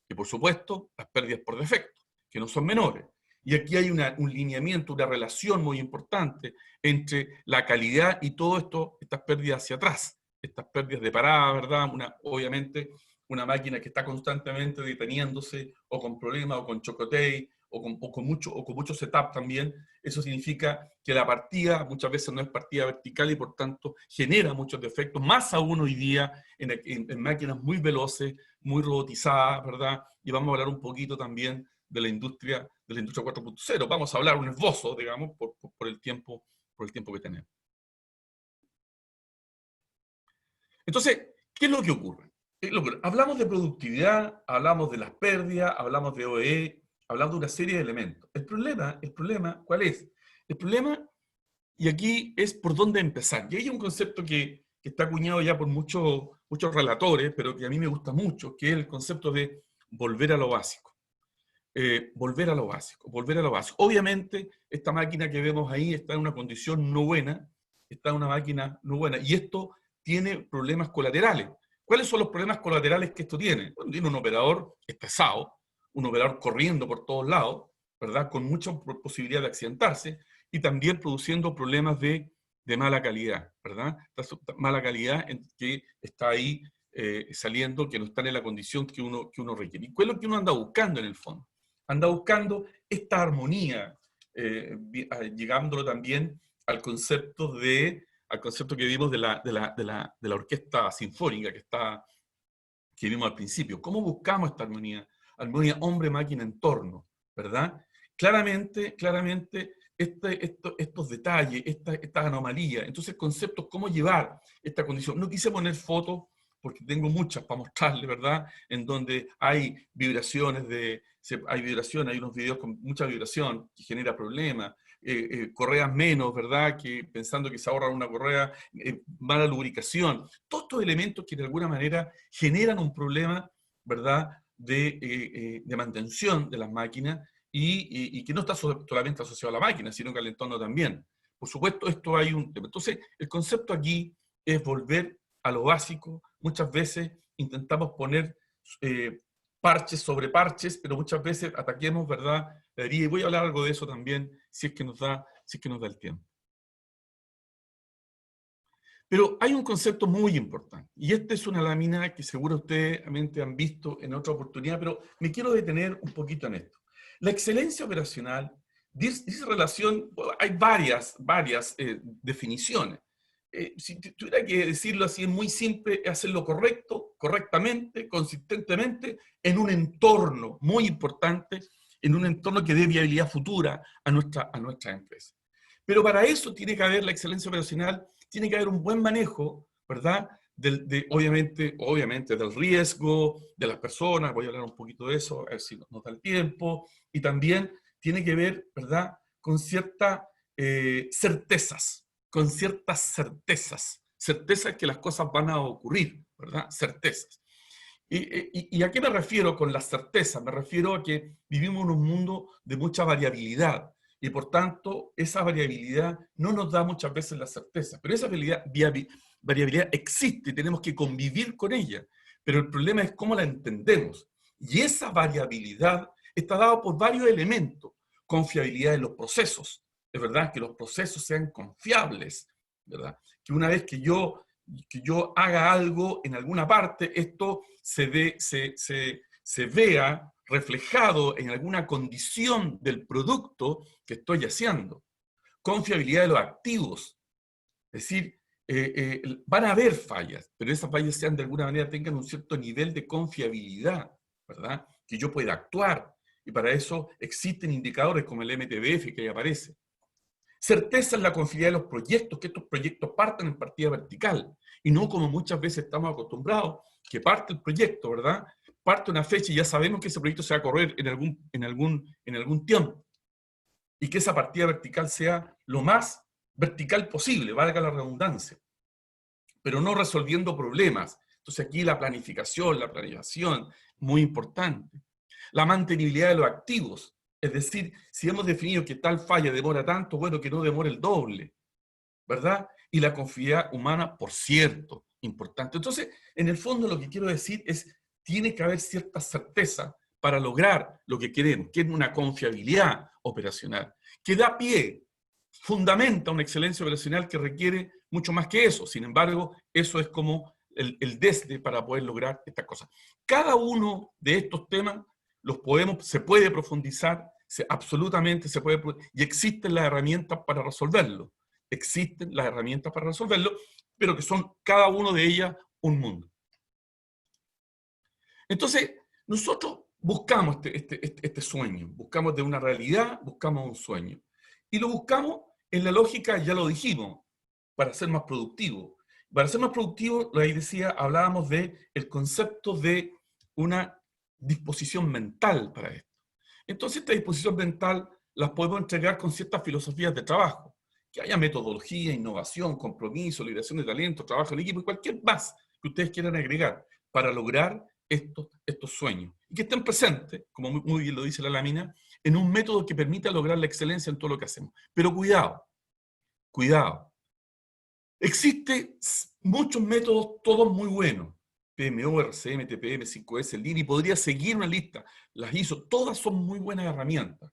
B: Y por supuesto, las pérdidas por defecto, que no son menores. Y aquí hay un lineamiento, una relación muy importante entre la calidad y todo esto, estas pérdidas hacia atrás, estas pérdidas de parada, ¿verdad? Obviamente, una máquina que está constantemente deteniéndose, o con problemas, o con chocotey, o con mucho setup también. Eso significa que la partida muchas veces no es partida vertical y por tanto genera muchos defectos, más aún hoy día en máquinas muy veloces, muy robotizadas, ¿verdad? Y vamos a hablar un poquito también de la industria 4.0. Vamos a hablar un esbozo, digamos, por el tiempo que tenemos. Entonces, ¿qué es lo que ocurre? Hablamos de productividad, hablamos de las pérdidas, hablamos de OEE, hablamos de una serie de elementos. El problema, ¿cuál es? El problema, y aquí es por dónde empezar. Y hay un concepto que está acuñado ya por muchos relatores, pero que a mí me gusta mucho, que es el concepto de volver a lo básico. Volver a lo básico. Obviamente, esta máquina que vemos ahí está en una condición no buena, está en una máquina no buena, y esto tiene problemas colaterales. ¿Cuáles son los problemas colaterales que esto tiene? Bueno, tiene un operador estresado, un operador corriendo por todos lados, ¿verdad? Con mucha posibilidad de accidentarse, y también produciendo problemas de mala calidad, ¿verdad? Mala calidad que está ahí saliendo, que no están en la condición que uno requiere. ¿Y cuál es lo que uno anda buscando en el fondo? Anda buscando esta armonía, llegándolo también al concepto que vimos de la orquesta sinfónica que vimos al principio. ¿Cómo buscamos esta armonía? Armonía hombre-máquina-entorno, ¿verdad? Claramente, estos detalles, estas anomalías, entonces conceptos, cómo llevar esta condición. No quise poner fotos, porque tengo muchas para mostrarles, ¿verdad? En donde hay vibraciones, hay unos videos con mucha vibración que genera problemas, correas menos, ¿verdad? Que pensando que se ahorra una correa, mala lubricación. Todos estos elementos que de alguna manera generan un problema, ¿verdad? De mantención de las máquinas y que no está solamente asociado a la máquina, sino que al entorno también. Por supuesto, esto hay un tema. Entonces, el concepto aquí es volver a lo básico. Muchas veces intentamos poner parches sobre parches, pero muchas veces ataquemos, ¿verdad? Y voy a hablar algo de eso también, si es que nos da el tiempo. Pero hay un concepto muy importante, y esta es una lámina que seguro ustedes han visto en otra oportunidad, pero me quiero detener un poquito en esto. La excelencia operacional dice relación, hay varias definiciones. Si tuviera que decirlo así, es muy simple, es hacerlo correctamente, consistentemente, en un entorno muy importante, en un entorno que dé viabilidad futura a nuestra empresa. Pero para eso tiene que haber la excelencia operacional, tiene que haber un buen manejo, ¿verdad? Obviamente del riesgo de las personas, voy a hablar un poquito de eso, a ver si nos da el tiempo, y también tiene que ver, ¿verdad?, con ciertas certezas que las cosas van a ocurrir, ¿verdad? Certezas. ¿Y a qué me refiero con las certezas? Me refiero a que vivimos en un mundo de mucha variabilidad, y por tanto, esa variabilidad no nos da muchas veces la certeza, pero esa variabilidad existe y tenemos que convivir con ella. Pero el problema es cómo la entendemos. Y esa variabilidad está dada por varios elementos. Confiabilidad en los procesos, es verdad, que los procesos sean confiables, ¿verdad? Que una vez que yo haga algo en alguna parte, esto se vea reflejado en alguna condición del producto que estoy haciendo. Confiabilidad de los activos. Es decir, van a haber fallas, pero esas fallas sean de alguna manera, tengan un cierto nivel de confiabilidad, ¿verdad? Que yo pueda actuar, Y para eso existen indicadores como el MTBF que ahí aparece. Certeza en la confiabilidad de los proyectos, que estos proyectos partan en partida vertical, y no como muchas veces estamos acostumbrados, que parte el proyecto, ¿verdad? Parte una fecha y ya sabemos que ese proyecto se va a correr en algún tiempo. Y que esa partida vertical sea lo más vertical posible, valga la redundancia, pero no resolviendo problemas. Entonces aquí la planificación, muy importante. La mantenibilidad de los activos, es decir, si hemos definido que tal falla demora tanto, bueno, que no demore el doble, ¿verdad? Y la confiabilidad humana, por cierto, importante. Entonces, en el fondo lo que quiero decir es, tiene que haber cierta certeza para lograr lo que queremos, que es una confiabilidad operacional, que da pie, fundamenta una excelencia operacional que requiere mucho más que eso. Sin embargo, eso es como el desde para poder lograr estas cosas. Cada uno de estos temas se puede profundizar, absolutamente se puede, y existen las herramientas para resolverlo. Existen las herramientas para resolverlo, pero que son cada uno de ellas un mundo. Entonces, nosotros buscamos este sueño, buscamos de una realidad, buscamos un sueño. Y lo buscamos en la lógica, ya lo dijimos, para ser más productivo. Para ser más productivo, ahí decía, hablábamos del concepto de una disposición mental para esto. Entonces, esta disposición mental la podemos entregar con ciertas filosofías de trabajo. Que haya metodología, innovación, compromiso, liberación de talento, trabajo en equipo y cualquier más que ustedes quieran agregar para lograr estos sueños. Y que estén presentes, como muy bien lo dice la lámina, en un método que permita lograr la excelencia en todo lo que hacemos. Pero cuidado, cuidado. Existen muchos métodos, todos muy buenos. PMO, RCM, TPM, 5S, el DINI, podría seguir una lista. Las ISO, todas son muy buenas herramientas.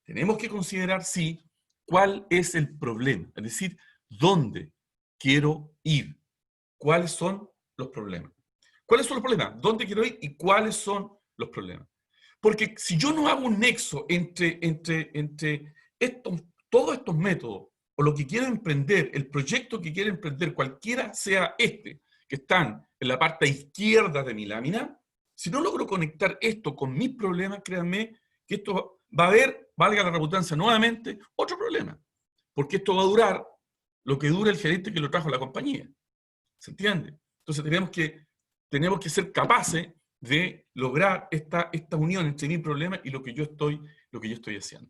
B: Tenemos que considerar, sí, cuál es el problema. Es decir, dónde quiero ir. ¿Cuáles son los problemas? ¿Cuáles son los problemas? ¿Dónde quiero ir y cuáles son los problemas? Porque si yo no hago un nexo entre todos estos métodos, o lo que quiero emprender, el proyecto que quiero emprender, cualquiera sea que están en la parte izquierda de mi lámina, si no logro conectar esto con mis problemas, créanme que esto va a haber, valga la redundancia nuevamente, otro problema. Porque esto va a durar lo que dura el gerente que lo trajo a la compañía. ¿Se entiende? Entonces tenemos que ser capaces de lograr esta unión entre mi problema y lo que yo estoy haciendo.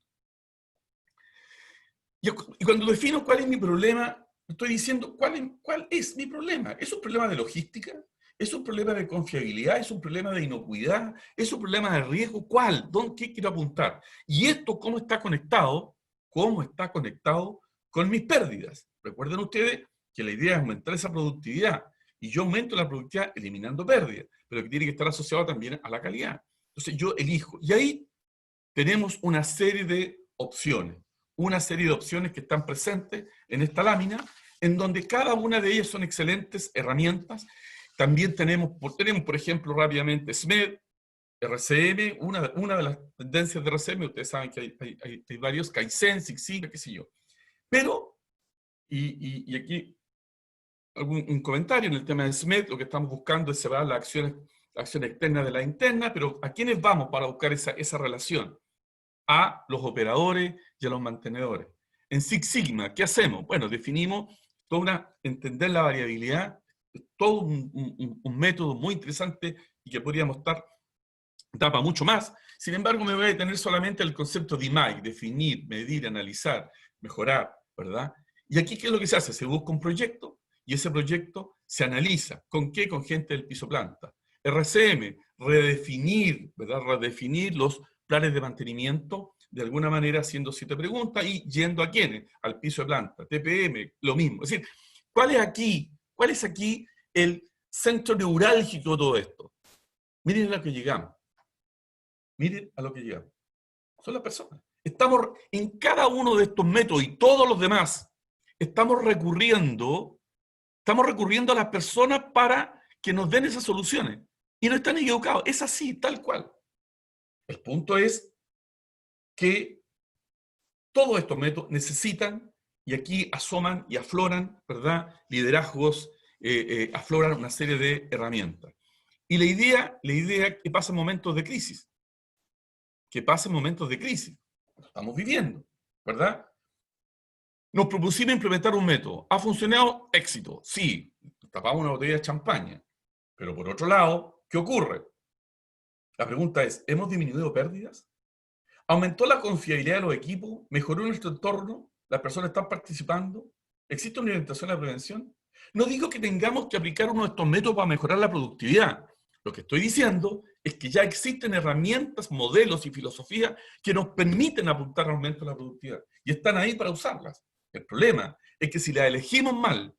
B: Y cuando defino cuál es mi problema, estoy diciendo cuál es mi problema. ¿Es un problema de logística? ¿Es un problema de confiabilidad? ¿Es un problema de inocuidad? ¿Es un problema de riesgo? ¿Cuál? ¿Qué quiero apuntar? Y esto, ¿cómo está conectado? ¿Cómo está conectado con mis pérdidas? Recuerden ustedes que la idea es aumentar esa productividad. Y yo aumento la productividad eliminando pérdidas, pero que tiene que estar asociado también a la calidad. Entonces yo elijo. Y ahí tenemos una serie de opciones. Una serie de opciones que están presentes en esta lámina, en donde cada una de ellas son excelentes herramientas. También tenemos por ejemplo, rápidamente, SMED, RCM, una de las tendencias de RCM, ustedes saben que hay varios, Kaizen, Six Sigma, qué sé yo. Pero, y aquí un comentario en el tema de SMED, lo que estamos buscando es separar la acción externa de la interna, pero ¿a quiénes vamos para buscar esa relación? A los operadores y a los mantenedores. En Six Sigma, ¿qué hacemos? Bueno, definimos entender la variabilidad, todo un método muy interesante y que podríamos dar para mucho más. Sin embargo, me voy a detener solamente el concepto de DMAIC, definir, medir, analizar, mejorar, ¿verdad? Y aquí, ¿qué es lo que se hace? Se busca un proyecto y ese proyecto se analiza. ¿Con qué? Con gente del piso planta. RCM, redefinir, ¿verdad? Redefinir los planes de mantenimiento, de alguna manera haciendo 7 preguntas y yendo a quiénes, al piso de planta. TPM, lo mismo. Es decir, ¿cuál es aquí el centro neurálgico de todo esto? Miren a lo que llegamos. Miren a lo que llegamos. Son las personas. Estamos en cada uno de estos métodos y todos los demás, estamos recurriendo a las personas para que nos den esas soluciones. Y no están equivocados. Es así, tal cual. El punto es que todos estos métodos necesitan, y aquí asoman y afloran, ¿verdad? Liderazgos, afloran una serie de herramientas. Y la idea es que pasan momentos de crisis. que pasa en momentos de crisis. Lo estamos viviendo, ¿verdad? Nos propusimos implementar un método. ¿Ha funcionado? Éxito. Sí, tapamos una botella de champaña. Pero por otro lado, ¿qué ocurre? La pregunta es, ¿hemos disminuido pérdidas? ¿Aumentó la confiabilidad de los equipos? ¿Mejoró nuestro entorno? ¿Las personas están participando? ¿Existe una orientación a la prevención? No digo que tengamos que aplicar uno de estos métodos para mejorar la productividad. Lo que estoy diciendo es que ya existen herramientas, modelos y filosofías que nos permiten apuntar al aumento de la productividad. Y están ahí para usarlas. El problema es que si las elegimos mal,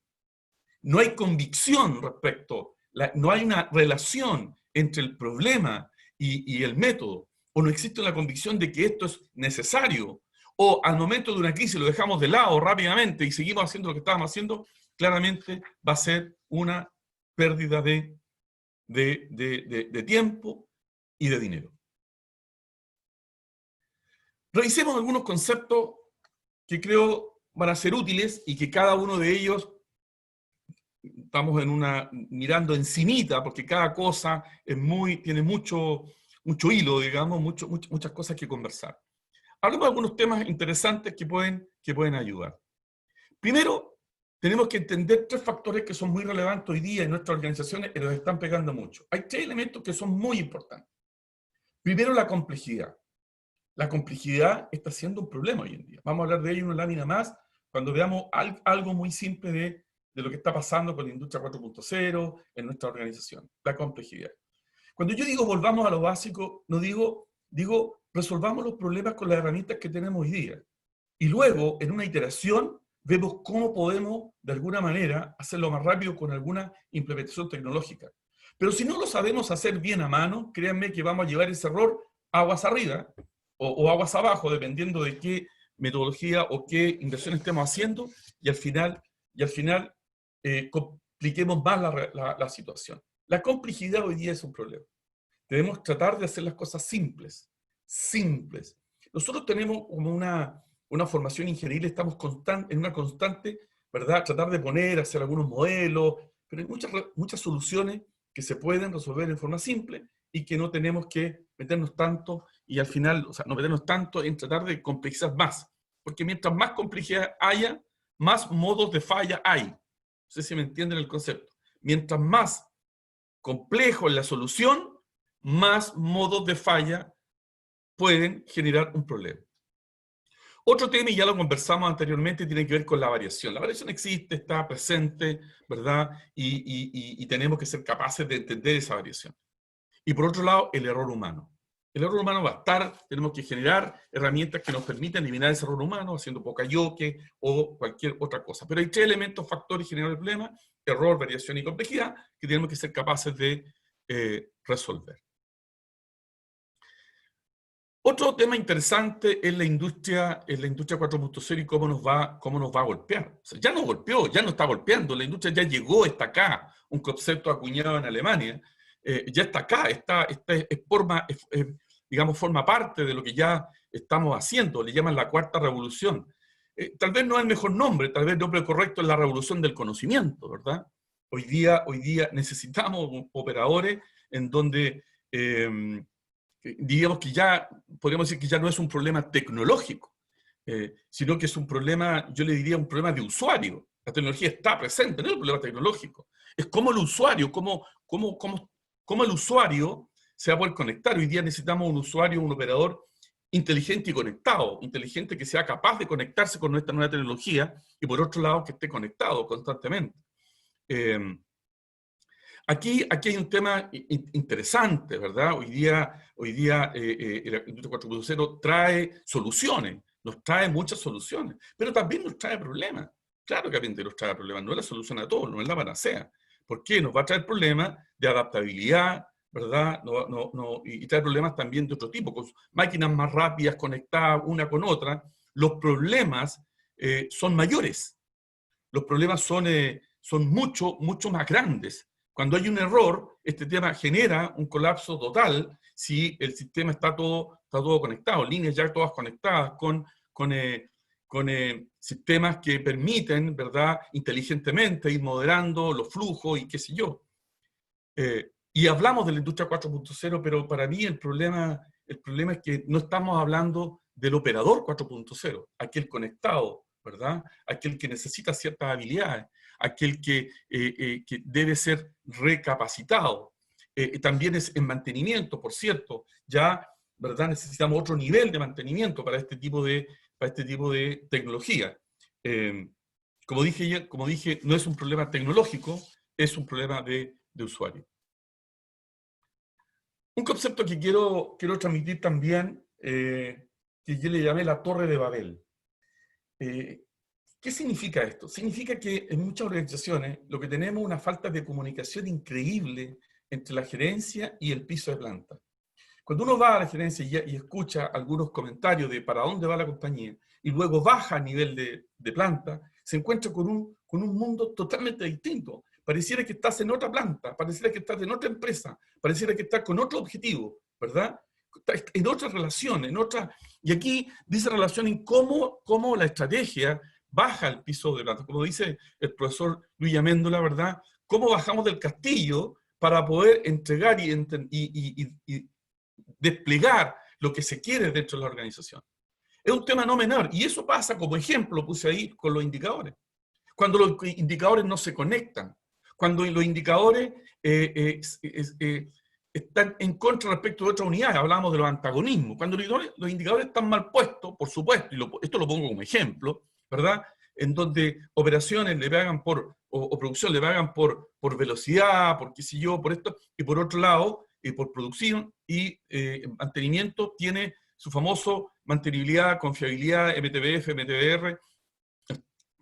B: no hay convicción respecto, no hay una relación entre el problema y el método, o no existe una convicción de que esto es necesario, o al momento de una crisis lo dejamos de lado rápidamente y seguimos haciendo lo que estábamos haciendo, claramente va a ser una pérdida de tiempo y de dinero. Revisemos algunos conceptos que creo van a ser útiles y que cada uno de ellos estamos mirando encimita, porque cada cosa tiene mucho hilo, digamos, muchas cosas que conversar. Hablemos de algunos temas interesantes que pueden ayudar. Primero, tenemos que entender 3 factores que son muy relevantes hoy día en nuestras organizaciones y nos están pegando mucho. Hay 3 elementos que son muy importantes. Primero, la complejidad. La complejidad está siendo un problema hoy en día. Vamos a hablar de ello en una lámina más cuando veamos algo muy simple de lo que está pasando con la industria 4.0 en nuestra organización, la complejidad. Cuando yo digo volvamos a lo básico, no digo resolvamos los problemas con las herramientas que tenemos hoy día. Y luego, en una iteración, vemos cómo podemos, de alguna manera, hacerlo más rápido con alguna implementación tecnológica. Pero si no lo sabemos hacer bien a mano, créanme que vamos a llevar ese error aguas arriba o aguas abajo, dependiendo de qué metodología o qué inversión estemos haciendo, y al final compliquemos más la situación. La complejidad hoy día es un problema. Debemos tratar de hacer las cosas simples. Nosotros tenemos como una formación ingenieril, estamos en una constante, ¿verdad? Tratar de hacer algunos modelos, pero hay muchas soluciones que se pueden resolver en forma simple y que no tenemos que meternos tanto y al final, o sea, no meternos tanto en tratar de complejizar más. Porque mientras más complejidad haya, más modos de falla hay. No sé si me entienden el concepto. Mientras más complejo es la solución, más modos de falla pueden generar un problema. Otro tema, y ya lo conversamos anteriormente, tiene que ver con la variación. La variación existe, está presente, ¿verdad? Y tenemos que ser capaces de entender esa variación. Y por otro lado, el error humano. El error humano va a estar, tenemos que generar herramientas que nos permitan eliminar ese error humano, haciendo poca-yoke o cualquier otra cosa. Pero hay 3 elementos, factores generadores de problema: error, variación y complejidad, que tenemos que ser capaces de resolver. Otro tema interesante es la industria 4.0 y cómo nos va a golpear. O sea, ya nos golpeó, ya nos está golpeando, la industria ya llegó, está acá, un concepto acuñado en Alemania, ya está acá, forma parte de lo que ya estamos haciendo, le llaman la 4ª revolución. Tal vez no es el mejor nombre, tal vez el nombre correcto es la revolución del conocimiento, ¿verdad? Hoy día necesitamos operadores en donde digamos que ya, podríamos decir que ya no es un problema tecnológico, sino que es un problema, yo le diría un problema de usuario. La tecnología está presente, no es un problema tecnológico. Es como el usuario, cómo el usuario se va a poder conectar. Hoy día necesitamos un usuario, un operador inteligente y conectado, inteligente que sea capaz de conectarse con nuestra nueva tecnología y por otro lado que esté conectado constantemente. Aquí hay un tema interesante, ¿verdad? Hoy día la industria 4.0 trae soluciones, nos trae muchas soluciones, pero también nos trae problemas. Claro que también nos trae problemas, no es la solución a todo, no es la panacea. ¿Por qué? Nos va a traer problemas de adaptabilidad, ¿verdad? Y trae problemas también de otro tipo, con máquinas más rápidas conectadas una con otra. Los problemas son mayores, los problemas son mucho más grandes. Cuando hay un error, este tema genera un colapso total si el sistema está todo conectado, líneas ya todas conectadas con sistemas que permiten, ¿verdad?, inteligentemente ir moderando los flujos y qué sé yo. Y hablamos de la industria 4.0, pero para mí el problema el problema es que no estamos hablando del operador 4.0, aquel conectado, ¿verdad? Aquel que necesita ciertas habilidades, aquel que debe ser recapacitado. También es en mantenimiento, por cierto, ya, ¿verdad? Necesitamos otro nivel de mantenimiento para este tipo de tecnología. Como dije, no es un problema tecnológico, es un problema de usuario. Un concepto que quiero transmitir también, que yo le llamé la Torre de Babel. ¿Qué significa esto? Significa que en muchas organizaciones lo que tenemos es una falta de comunicación increíble entre la gerencia y el piso de planta. Cuando uno va a la gerencia y escucha algunos comentarios de para dónde va la compañía y luego baja a nivel de planta, se encuentra con un mundo totalmente distinto. Pareciera que estás en otra planta, pareciera que estás en otra empresa, pareciera que estás con otro objetivo, ¿verdad? En otra relación, y aquí dice relación en cómo la estrategia baja al piso de planta. Como dice el profesor Luis Améndola, ¿verdad? Cómo bajamos del castillo para poder entregar y desplegar lo que se quiere dentro de la organización. Es un tema no menor, y eso pasa, como ejemplo, puse ahí con los indicadores. Cuando los indicadores no se conectan, cuando los indicadores están en contra respecto de otras unidades, hablábamos de los antagonismos, cuando los indicadores están mal puestos, por supuesto, y esto lo pongo como ejemplo, ¿verdad? En donde operaciones le pagan o producción le pagan por velocidad, por qué sé yo, por esto, y por otro lado, por producción y mantenimiento tiene su famoso mantenibilidad, confiabilidad, MTBF, MTBR,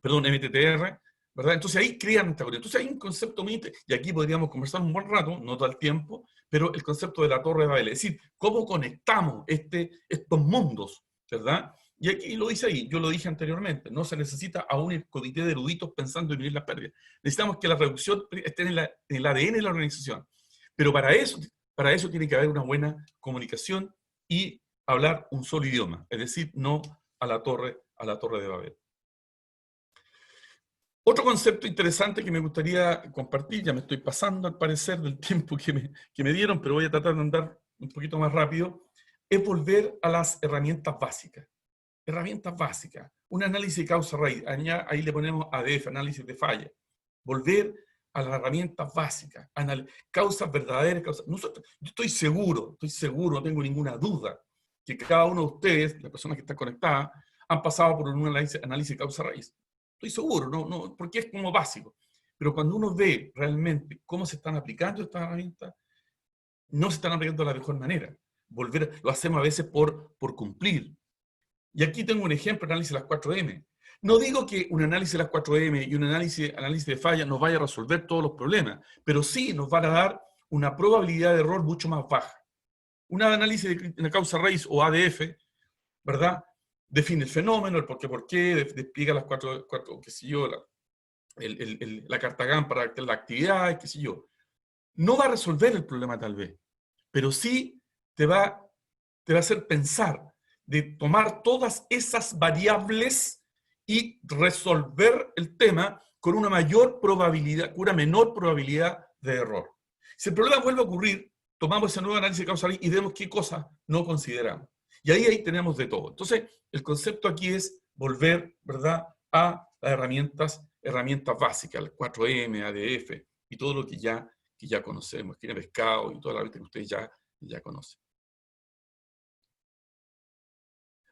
B: MTTR, ¿verdad? Entonces ahí crean antagonismo. Entonces hay un concepto muy interesante, y aquí podríamos conversar un buen rato, no todo el tiempo, pero el concepto de la Torre de Babel, es decir, cómo conectamos estos mundos, ¿verdad? Y aquí lo dice ahí, yo lo dije anteriormente, no se necesita a un comité de eruditos pensando en disminuir las pérdidas. Necesitamos que la reducción esté en el ADN de la organización. Pero para eso tiene que haber una buena comunicación y hablar un solo idioma, es decir, no a la Torre de Babel. Otro concepto interesante que me gustaría compartir, ya me estoy pasando al parecer del tiempo que me dieron, pero voy a tratar de andar un poquito más rápido, es volver a las herramientas básicas. Herramientas básicas. Un análisis de causa-raíz. Ahí le ponemos ADF, análisis de falla. Volver a las herramientas básicas. Causas verdaderas. Yo estoy seguro, no tengo ninguna duda, que cada uno de ustedes, las personas que están conectadas, han pasado por un análisis de causa-raíz. Estoy seguro, no, porque es como básico. Pero cuando uno ve realmente cómo se están aplicando estas herramientas, no se están aplicando de la mejor manera. Lo hacemos a veces por cumplir. Y aquí tengo un ejemplo, análisis de las 4M. No digo que un análisis de las 4M y un análisis de falla nos vaya a resolver todos los problemas, pero sí nos van a dar una probabilidad de error mucho más baja. Un análisis de causa raíz o ADF, ¿verdad? Define el fenómeno, el por qué, despliega las cuatro qué sé yo, la carta GAN para la actividad, qué sé yo. No va a resolver el problema tal vez, pero sí te va a hacer pensar de tomar todas esas variables y resolver el tema con una menor probabilidad de error. Si el problema vuelve a ocurrir, tomamos ese nuevo análisis de causal y vemos qué cosas no consideramos. Y ahí tenemos de todo. Entonces, el concepto aquí es volver, ¿verdad?, a las herramientas básicas, el 4M, ADF y todo lo que ya conocemos, esquina de pescado y toda la vida que ustedes ya conocen.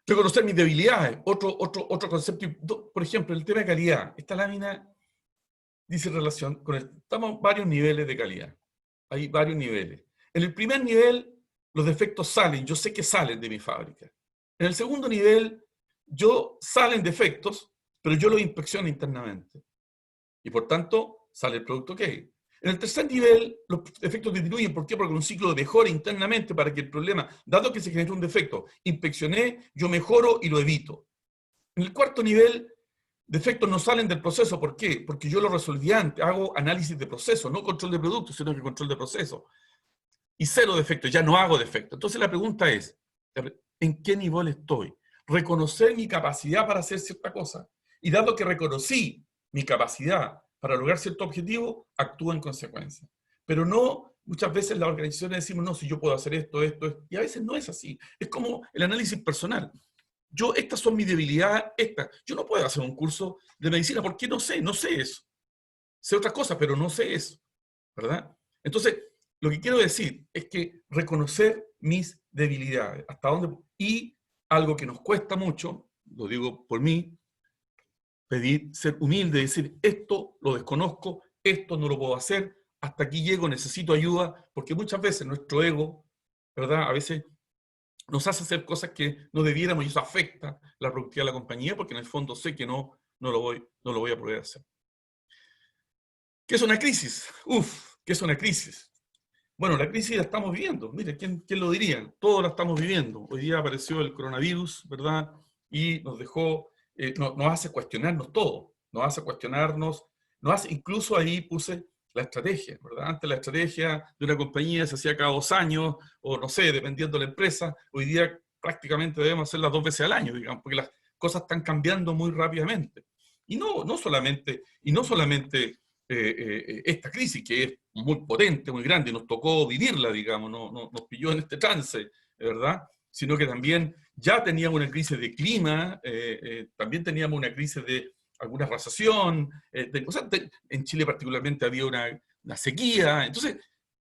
B: Reconocer mis debilidades, otro concepto, por ejemplo, el tema de calidad. Esta lámina dice relación con estamos varios niveles de calidad. Hay varios niveles. En el primer nivel, los defectos salen, yo sé que salen de mi fábrica. En el segundo nivel, salen defectos, pero yo los inspecciono internamente. Y por tanto, sale el producto que hay. En el tercer nivel, los defectos disminuyen. ¿Por qué? Porque un ciclo de mejora internamente para que el problema, dado que se generó un defecto, inspeccioné, yo mejoro y lo evito. En el cuarto nivel, defectos no salen del proceso. ¿Por qué? Porque yo lo resolví antes. Hago análisis de proceso, no control de producto, sino que control de proceso. Y cero defectos, ya no hago defectos. Entonces la pregunta es, ¿en qué nivel estoy? Reconocer mi capacidad para hacer cierta cosa. Y dado que reconocí mi capacidad para lograr cierto objetivo, actúa en consecuencia. Pero no Muchas veces las organizaciones decimos, no, si yo puedo hacer esto, y a veces no es así. Es como el análisis personal. Estas son mis debilidades, estas. Yo no puedo hacer un curso de medicina porque no sé eso. Sé otras cosas, pero no sé eso, ¿verdad? Entonces, lo que quiero decir es que reconocer mis debilidades, hasta dónde, y algo que nos cuesta mucho, lo digo por mí, pedir, ser humilde, decir, esto lo desconozco, esto no lo puedo hacer, hasta aquí llego, necesito ayuda, porque muchas veces nuestro ego, ¿verdad? A veces nos hace hacer cosas que no debiéramos y eso afecta la productividad de la compañía, porque en el fondo sé que no lo voy a poder hacer. ¿Qué es una crisis? ¿Qué es una crisis? Bueno, la crisis la estamos viviendo. Mire, ¿quién lo diría? Todos la estamos viviendo. Hoy día apareció el coronavirus, ¿verdad? Y nos dejó, nos hace cuestionarnos todo. Incluso ahí puse la estrategia, ¿verdad? Antes la estrategia de una compañía se hacía cada 2 años, o no sé, dependiendo de la empresa. Hoy día prácticamente debemos hacerlas 2 veces al año, digamos, porque las cosas están cambiando muy rápidamente. Y no solamente esta crisis, que es muy potente, muy grande, nos tocó vivirla, digamos, nos pilló en este trance, ¿verdad? Sino que también ya teníamos una crisis de clima, también teníamos una crisis de alguna recesión, en Chile particularmente había una sequía, entonces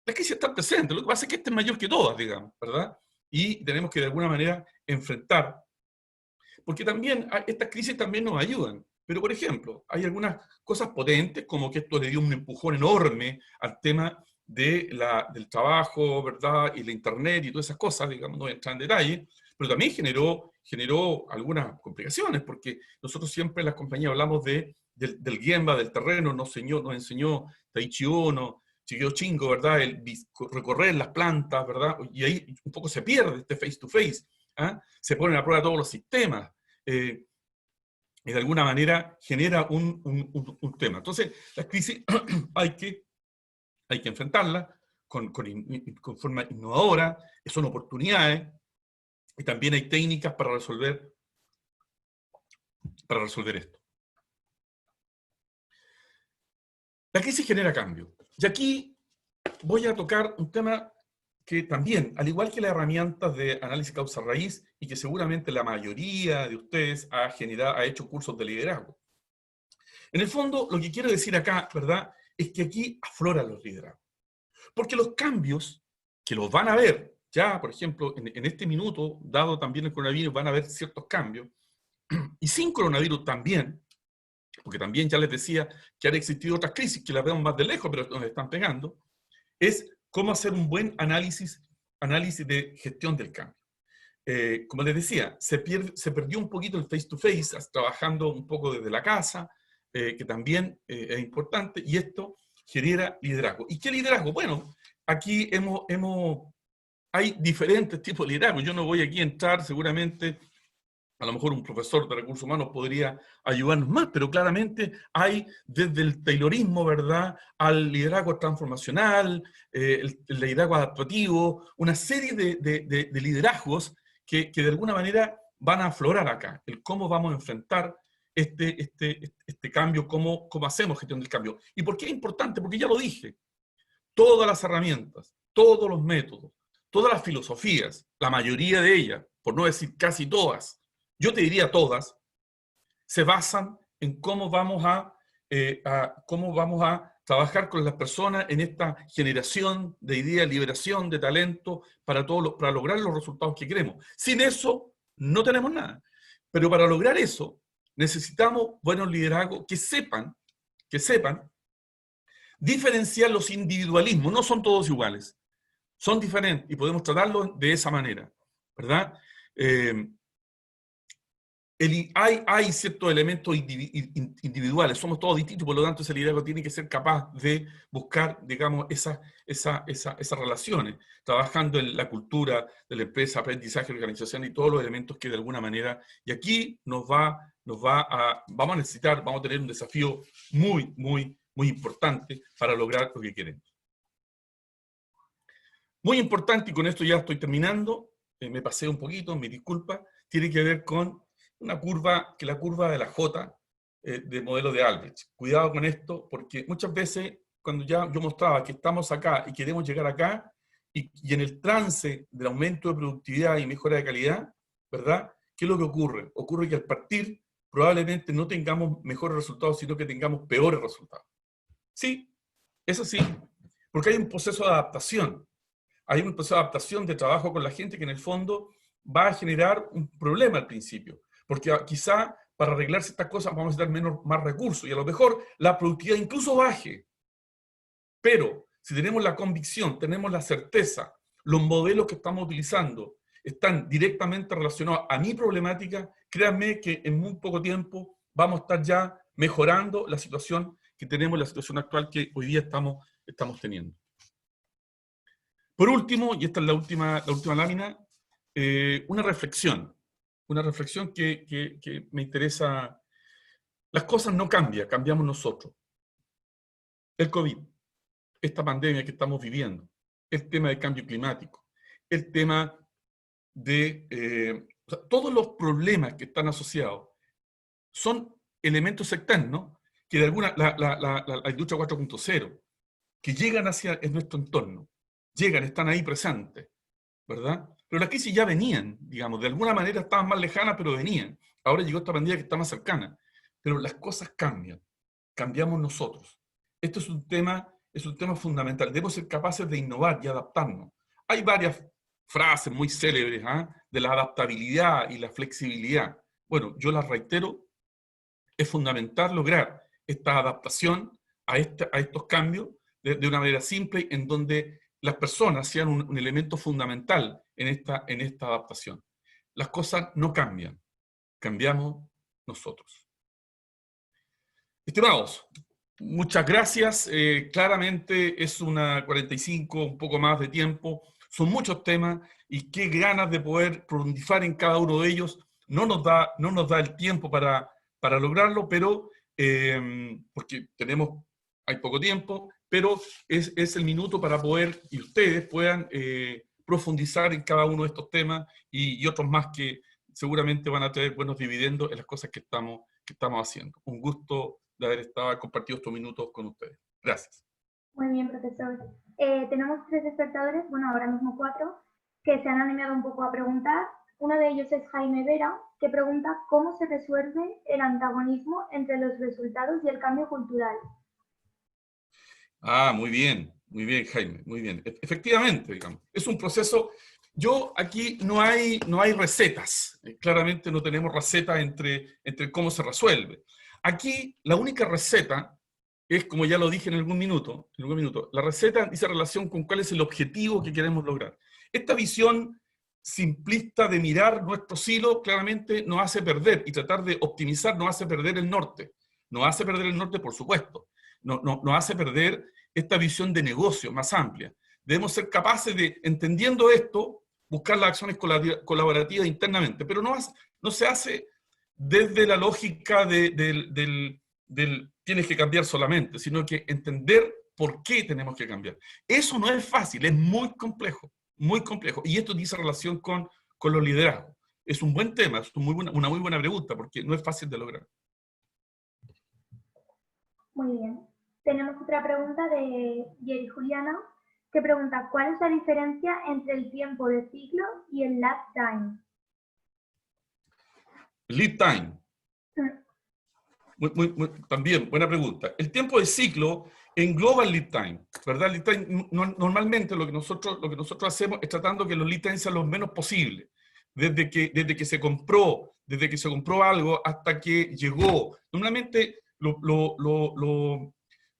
B: la crisis está presente, lo que pasa es que esta es mayor que todas, digamos, ¿verdad? Y tenemos que de alguna manera enfrentar, porque también estas crisis también nos ayudan. Pero, por ejemplo, hay algunas cosas potentes, como que esto le dio un empujón enorme al tema del trabajo, ¿verdad? Y la internet y todas esas cosas, digamos, no voy a entrar en detalle, pero también generó algunas complicaciones, porque nosotros siempre en las compañías hablamos del Gemba, del terreno, nos enseñó Taichi Ono, Shigeo Shingo, ¿verdad? Recorrer las plantas, ¿verdad? Y ahí un poco se pierde este face to face, ¿ah? Se ponen a prueba todos los sistemas. Y de alguna manera genera un tema. Entonces, las crisis hay que enfrentarlas con forma innovadora, son oportunidades, y también hay técnicas para resolver esto. La crisis genera cambio. Y aquí voy a tocar un tema que también, al igual que las herramientas de análisis causa-raíz, y que seguramente la mayoría de ustedes ha hecho cursos de liderazgo. En el fondo, lo que quiero decir acá, ¿verdad?, es que aquí afloran los liderazgos. Porque los cambios, que los van a ver, ya, por ejemplo, en este minuto, dado también el coronavirus, van a haber ciertos cambios, y sin coronavirus también, porque también ya les decía que han existido otras crisis que las vemos más de lejos, pero nos están pegando, es cómo hacer un buen análisis de gestión del cambio. Como les decía, se perdió un poquito el face-to-face, trabajando un poco desde la casa, que también es importante, y esto genera liderazgo. ¿Y qué liderazgo? Bueno, aquí hay diferentes tipos de liderazgo. Yo no voy aquí a entrar, seguramente, a lo mejor un profesor de recursos humanos podría ayudarnos más, pero claramente hay desde el taylorismo, ¿verdad?, al liderazgo transformacional, el liderazgo adaptativo, una serie de liderazgos que de alguna manera van a aflorar acá, el cómo vamos a enfrentar este cambio, cómo hacemos gestión del cambio. ¿Y por qué es importante? Porque ya lo dije, todas las herramientas, todos los métodos, todas las filosofías, la mayoría de ellas, por no decir casi todas, yo te diría todas, se basan en cómo vamos a trabajar con las personas en esta generación de ideas, liberación de talento para lograr los resultados que queremos. Sin eso, no tenemos nada. Pero para lograr eso, necesitamos buenos liderazgos que sepan diferenciar los individualismos. No son todos iguales, son diferentes y podemos tratarlos de esa manera, ¿verdad? Hay ciertos elementos individuales, somos todos distintos, por lo tanto ese liderazgo tiene que ser capaz de buscar, digamos, esas relaciones, trabajando en la cultura de la empresa, aprendizaje, organización y todos los elementos que de alguna manera, y aquí vamos a tener un desafío muy, muy, muy importante para lograr lo que queremos. Muy importante, y con esto ya estoy terminando, me pasé un poquito, mi disculpa, tiene que ver con una curva, que la curva de la J de modelo de Albrecht. Cuidado con esto, porque muchas veces cuando ya yo mostraba que estamos acá y queremos llegar acá, y en el trance del aumento de productividad y mejora de calidad, ¿verdad? ¿Qué es lo que ocurre? Ocurre que al partir probablemente no tengamos mejores resultados, sino que tengamos peores resultados. Sí, eso sí, porque hay un proceso de adaptación. Hay un proceso de adaptación de trabajo con la gente que en el fondo va a generar un problema al principio. Porque quizá para arreglar ciertas cosas vamos a necesitar más recursos y a lo mejor la productividad incluso baje. Pero si tenemos la convicción, tenemos la certeza, los modelos que estamos utilizando están directamente relacionados a mi problemática, créanme que en muy poco tiempo vamos a estar ya mejorando la situación que tenemos, la situación actual que hoy día estamos teniendo. Por último, y esta es la última lámina, una reflexión que me interesa. Las cosas no cambian, cambiamos nosotros. El COVID, esta pandemia que estamos viviendo, el tema del cambio climático, el tema de o sea, todos los problemas que están asociados son elementos externos que de alguna, la industria 4.0, que llegan hacia nuestro entorno, están ahí presentes, ¿verdad? Pero las crisis ya venían, digamos, de alguna manera estaban más lejanas, pero venían. Ahora llegó esta pandemia que está más cercana. Pero las cosas cambian, cambiamos nosotros. Esto es un tema fundamental. Debemos ser capaces de innovar y adaptarnos. Hay varias frases muy célebres de la adaptabilidad y la flexibilidad. Bueno, yo las reitero, es fundamental lograr esta adaptación a estos cambios de una manera simple en donde las personas sean un elemento fundamental en esta adaptación. Las cosas no cambian, cambiamos nosotros. Estimados, muchas gracias. Claramente es una 45, un poco más de tiempo. Son muchos temas y qué ganas de poder profundizar en cada uno de ellos. No nos da el tiempo para lograrlo, pero porque hay poco tiempo, pero es el minuto para poder, y ustedes puedan profundizar en cada uno de estos temas y otros más que seguramente van a tener buenos dividendos en las cosas que estamos haciendo. Un gusto de haber compartido estos minutos con ustedes. Gracias.
A: Muy bien, profesor. Tenemos 3 espectadores, bueno, ahora mismo 4, que se han animado un poco a preguntar. Uno de ellos es Jaime Vera, que pregunta cómo se resuelve el antagonismo entre los resultados y el cambio cultural.
B: Muy bien, Jaime, muy bien. Efectivamente, digamos, es un proceso. Aquí no hay recetas. Claramente no tenemos recetas entre cómo se resuelve. Aquí la única receta es, como ya lo dije en algún minuto, la receta dice relación con cuál es el objetivo que queremos lograr. Esta visión simplista de mirar nuestro silo claramente nos hace perder, y tratar de optimizar nos hace perder el norte. Nos hace perder el norte, por supuesto. Nos hace perder esta visión de negocio más amplia. Debemos ser capaces de, entendiendo esto, buscar las acciones colaborativas internamente, pero no se hace desde la lógica del tienes que cambiar solamente, sino que entender por qué tenemos que cambiar. Eso no es fácil, es muy complejo, y esto dice relación con los liderazgos. Es un buen tema, es una muy buena pregunta, porque no es fácil de lograr.
A: Muy bien. Tenemos otra pregunta de Jerry Juliana, que pregunta, ¿cuál es la diferencia entre el tiempo de ciclo y el lead time?
B: Lead time. También, buena pregunta. El tiempo de ciclo engloba el lead time, ¿verdad? Lead time, normalmente lo que nosotros hacemos es tratando que los lead times sean los menos posibles. Desde que se compró algo hasta que llegó. Normalmente,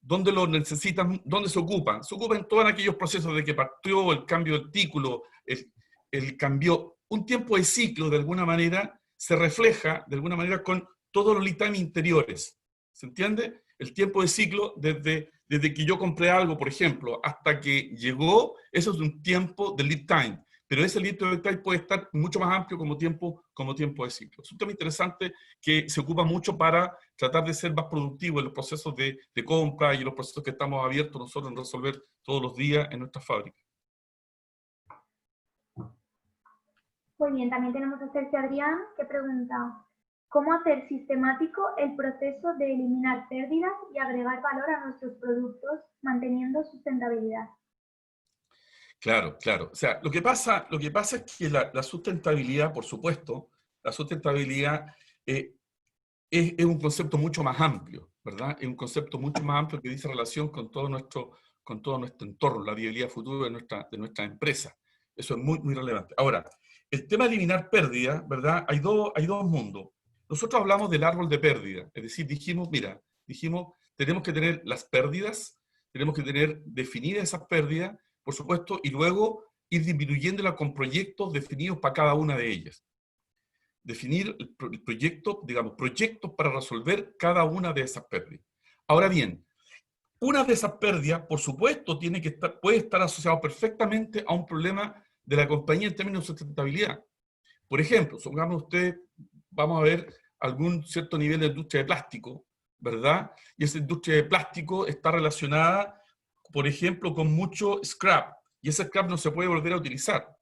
B: ¿dónde lo necesitan? ¿Dónde se ocupan? Se ocupan en todos aquellos procesos de que partió el cambio de artículo, el cambio. Un tiempo de ciclo, de alguna manera, se refleja, de alguna manera, con todos los lead time interiores. ¿Se entiende? El tiempo de ciclo, desde que yo compré algo, por ejemplo, hasta que llegó, eso es un tiempo de lead time. Pero ese lead time puede estar mucho más amplio como tiempo de ciclo. Es un tema interesante que se ocupa mucho para tratar de ser más productivo en los procesos de compra y en los procesos que estamos abiertos nosotros en resolver todos los días en nuestras fábricas.
A: Muy bien, también tenemos a Sergio Adrián, que pregunta, ¿Cómo hacer sistemático el proceso de eliminar pérdidas y agregar valor a nuestros productos manteniendo sustentabilidad?
B: Claro, claro. O sea, lo que pasa es que la sustentabilidad, por supuesto, la sustentabilidad es un concepto mucho más amplio, ¿verdad? Es un concepto mucho más amplio que dice relación con todo nuestro entorno, la viabilidad futura de nuestra empresa. Eso es muy, muy relevante. Ahora, el tema de eliminar pérdidas, ¿verdad? Hay dos mundos. Nosotros hablamos del árbol de pérdida, es decir, dijimos, tenemos que tener las pérdidas, tenemos que tener definidas esas pérdidas, por supuesto, y luego ir disminuyéndolas con proyectos definidos para cada una de ellas. Definir el proyecto, digamos, proyectos para resolver cada una de esas pérdidas. Ahora bien, una de esas pérdidas, por supuesto, puede estar asociado perfectamente a un problema de la compañía en términos de sustentabilidad. Por ejemplo, supongamos vamos a ver algún cierto nivel de industria de plástico, ¿verdad? Y esa industria de plástico está relacionada, por ejemplo, con mucho scrap, y ese scrap no se puede volver a utilizar,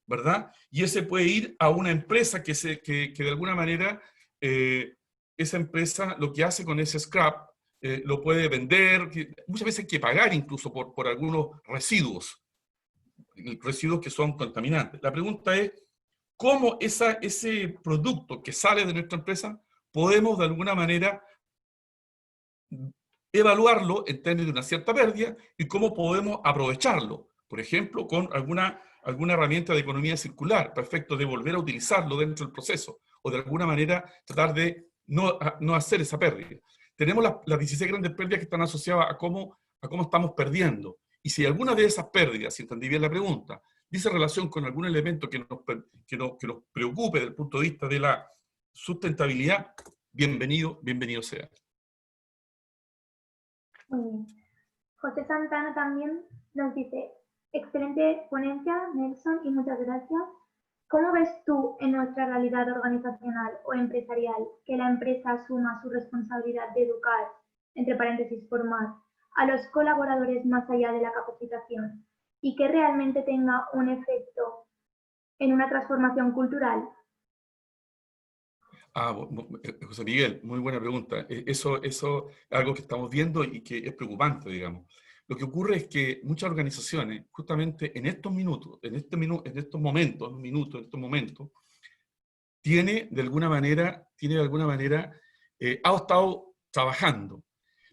B: ¿verdad? Y ese puede ir a una empresa que de alguna manera, esa empresa lo que hace con ese scrap, lo puede vender, muchas veces hay que pagar incluso por algunos residuos que son contaminantes. La pregunta es, ¿cómo ese producto que sale de nuestra empresa podemos de alguna manera evaluarlo en términos de una cierta pérdida y cómo podemos aprovecharlo? Por ejemplo, con alguna herramienta de economía circular, para efectos de volver a utilizarlo dentro del proceso, o de alguna manera tratar de no hacer esa pérdida. Tenemos las 16 grandes pérdidas que están asociadas a cómo estamos perdiendo. Y si alguna de esas pérdidas, si entendí bien la pregunta, dice relación con algún elemento que nos preocupe desde el punto de vista de la sustentabilidad, bienvenido sea.
A: Muy bien. José Santana también nos dice, excelente ponencia, Nelson, y muchas gracias. ¿Cómo ves tú en nuestra realidad organizacional o empresarial que la empresa asuma su responsabilidad de educar, entre paréntesis, formar, a los colaboradores más allá de la capacitación y que realmente tenga un efecto en una transformación cultural?
B: José Miguel, muy buena pregunta. Eso es algo que estamos viendo y que es preocupante, digamos. Lo que ocurre es que muchas organizaciones, justamente en estos minutos, en estos momentos, tiene de alguna manera, ha estado trabajando.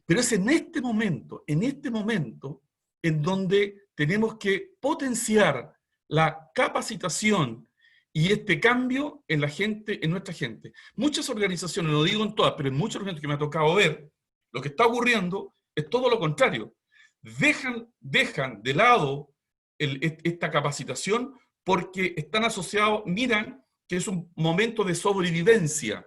B: Pero es en este momento, en donde tenemos que potenciar la capacitación y este cambio en la gente, en nuestra gente. Muchas organizaciones, no digo en todas, pero en muchas organizaciones que me ha tocado ver, lo que está ocurriendo es todo lo contrario. Dejan de lado esta capacitación porque están asociados, miran que es un momento de sobrevivencia,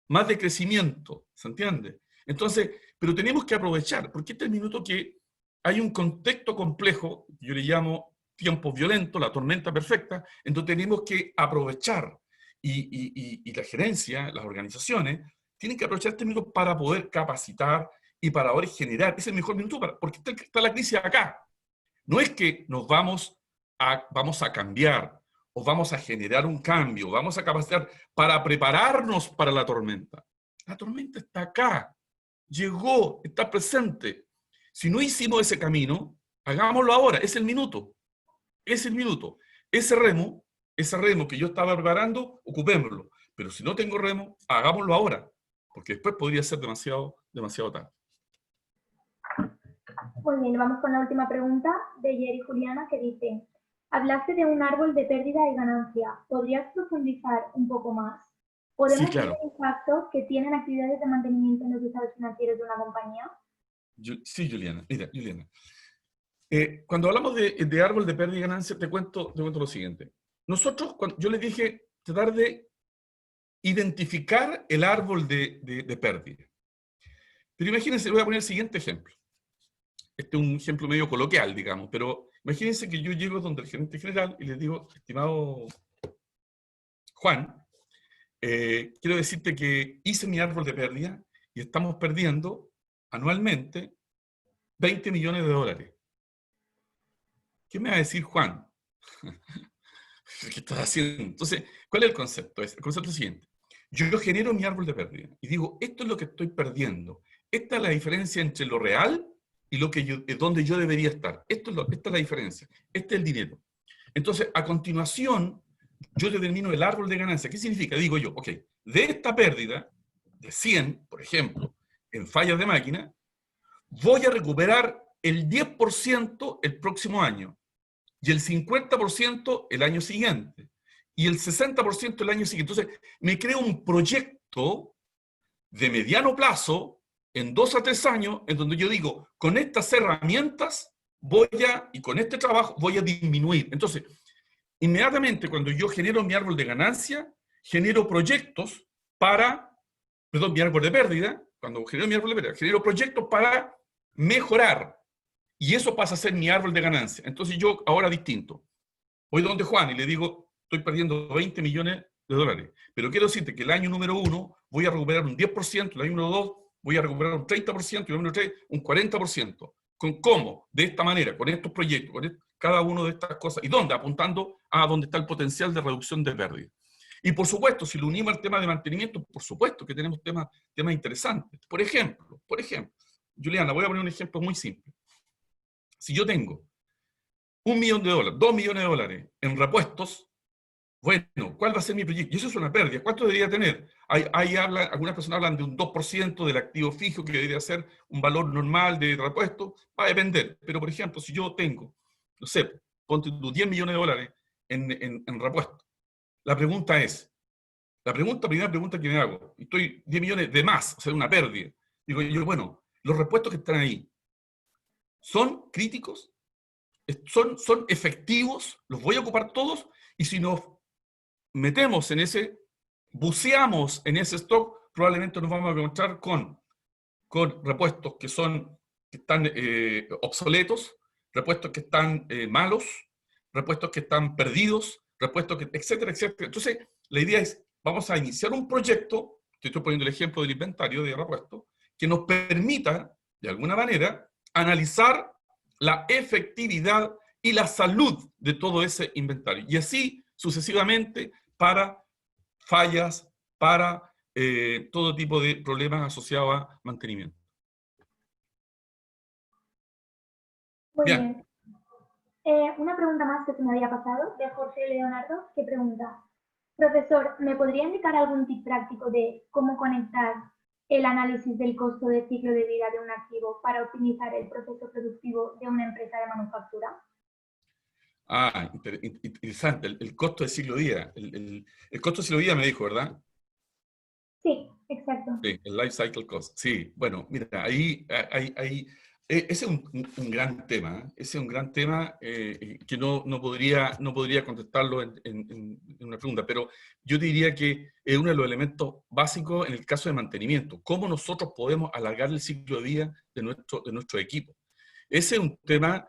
B: más de crecimiento, ¿se entiende? Entonces, pero tenemos que aprovechar, porque este es el minuto que hay un contexto complejo, yo le llamo tiempos violentos, la tormenta perfecta, en donde tenemos que aprovechar, y la gerencia, las organizaciones, tienen que aprovechar este minuto para poder capacitar y para poder generar. Es el mejor minuto, porque está la crisis acá. No es que vamos a cambiar, o vamos a generar un cambio, vamos a capacitar para prepararnos para la tormenta. La tormenta está acá, llegó, está presente. Si no hicimos ese camino, hagámoslo ahora, es el minuto. Ese remo que yo estaba preparando, ocupémoslo. Pero si no tengo remo, hagámoslo ahora, porque después podría ser demasiado tarde.
A: Muy bien, vamos con la última pregunta de Jerry Juliana, que dice, hablaste de un árbol de pérdida y ganancia. ¿Podrías profundizar un poco más? ¿Podemos ver el impacto que tienen actividades de mantenimiento en los estados financieros de una compañía?
B: Sí, Juliana. Mira, Juliana. Cuando hablamos de árbol de pérdida y ganancia, te cuento lo siguiente. Nosotros, yo les dije, tratar de identificar el árbol de pérdida. Pero imagínense, voy a poner el siguiente ejemplo. Este es un ejemplo medio coloquial, digamos, pero imagínense que yo llego donde el gerente general y les digo, estimado Juan, quiero decirte que hice mi árbol de pérdida y estamos perdiendo anualmente 20 millones de dólares. ¿Qué me va a decir Juan? ¿Qué estás haciendo? Entonces, ¿cuál es el concepto? El concepto es el siguiente. yo genero mi árbol de pérdida y digo, esto es lo que estoy perdiendo. Esta es la diferencia entre lo real y lo que donde yo debería estar. Esta es la diferencia. Este es el dinero. Entonces, a continuación, yo determino el árbol de ganancia. ¿Qué significa? Digo yo, ok, de esta pérdida, de 100, por ejemplo, en fallas de máquina, voy a recuperar el 10% el próximo año, y el 50% el año siguiente, y el 60% el año siguiente. Entonces, me creo un proyecto de mediano plazo, en 2 a 3 años, en donde yo digo, con estas herramientas y con este trabajo voy a disminuir. Entonces, inmediatamente cuando yo genero mi árbol de ganancia, genero proyectos mi árbol de pérdida, cuando genero mi árbol de pérdida, genero proyectos para mejorar. Y eso pasa a ser mi árbol de ganancia. Entonces yo ahora distinto. Voy donde Juan y le digo, estoy perdiendo 20 millones de dólares. Pero quiero decirte que el año número 1 voy a recuperar un 10%, el año número 2 voy a recuperar un 30%, y el año número 3 un 40%. ¿Cómo? De esta manera, con estos proyectos, cada uno de estas cosas. ¿Y dónde? Apuntando a dónde está el potencial de reducción de pérdida. Y por supuesto, si lo unimos al tema de mantenimiento, por supuesto que tenemos temas interesantes. Por ejemplo, Juliana, voy a poner un ejemplo muy simple. Si yo tengo $1 millón, $2 millones de dólares en repuestos, bueno, ¿cuál va a ser mi proyecto? Y eso es una pérdida. ¿Cuánto debería tener? Algunas personas hablan de un 2% del activo fijo que debería ser un valor normal de repuesto. Va a depender. Pero, por ejemplo, si yo tengo, no sé, ponte tú 10 millones de dólares en repuestos. Primera pregunta que me hago, estoy 10 millones de más, o sea, una pérdida. Digo yo, bueno, los repuestos que están ahí, ¿son críticos? ¿Son efectivos? ¿Los voy a ocupar todos? Y si nos metemos buceamos en ese stock, probablemente nos vamos a encontrar con repuestos que están obsoletos, repuestos que están malos, repuestos que están perdidos, etcétera, etcétera. Entonces, la idea es, vamos a iniciar un proyecto, estoy poniendo el ejemplo del inventario de repuestos, que nos permita, de alguna manera, analizar la efectividad y la salud de todo ese inventario. Y así, sucesivamente, para fallas, para todo tipo de problemas asociados a mantenimiento.
A: Muy bien. Una pregunta más que se me había pasado, de Jorge Leonardo, que pregunta, profesor, ¿me podría indicar algún tip práctico de cómo conectar el análisis del costo de ciclo de vida de un activo para optimizar el proceso productivo de una empresa de manufactura?
B: Interesante. El costo de ciclo de vida. El costo de ciclo de vida me dijo, ¿verdad?
A: Sí, exacto.
B: Sí, el life cycle cost. Sí, bueno, mira, ese es un gran tema. Ese es un gran tema que no podría contestarlo en una pregunta, pero yo diría que es uno de los elementos básicos en el caso de mantenimiento. ¿Cómo nosotros podemos alargar el ciclo de vida de nuestro equipo? Ese es un tema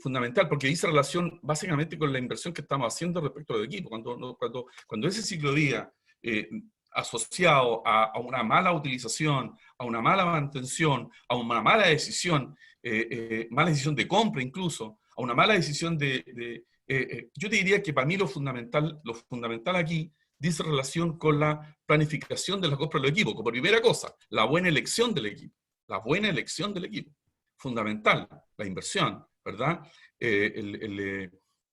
B: fundamental, porque dice relación básicamente con la inversión que estamos haciendo respecto al equipo. Cuando ese ciclo de vida asociado a una mala utilización, a una mala mantención, a una mala decisión de compra incluso, a una mala decisión yo te diría que para mí lo fundamental aquí dice relación con la planificación de las compras del equipo. Como primera cosa, la buena elección del equipo. La buena elección del equipo. Fundamental, la inversión, ¿verdad?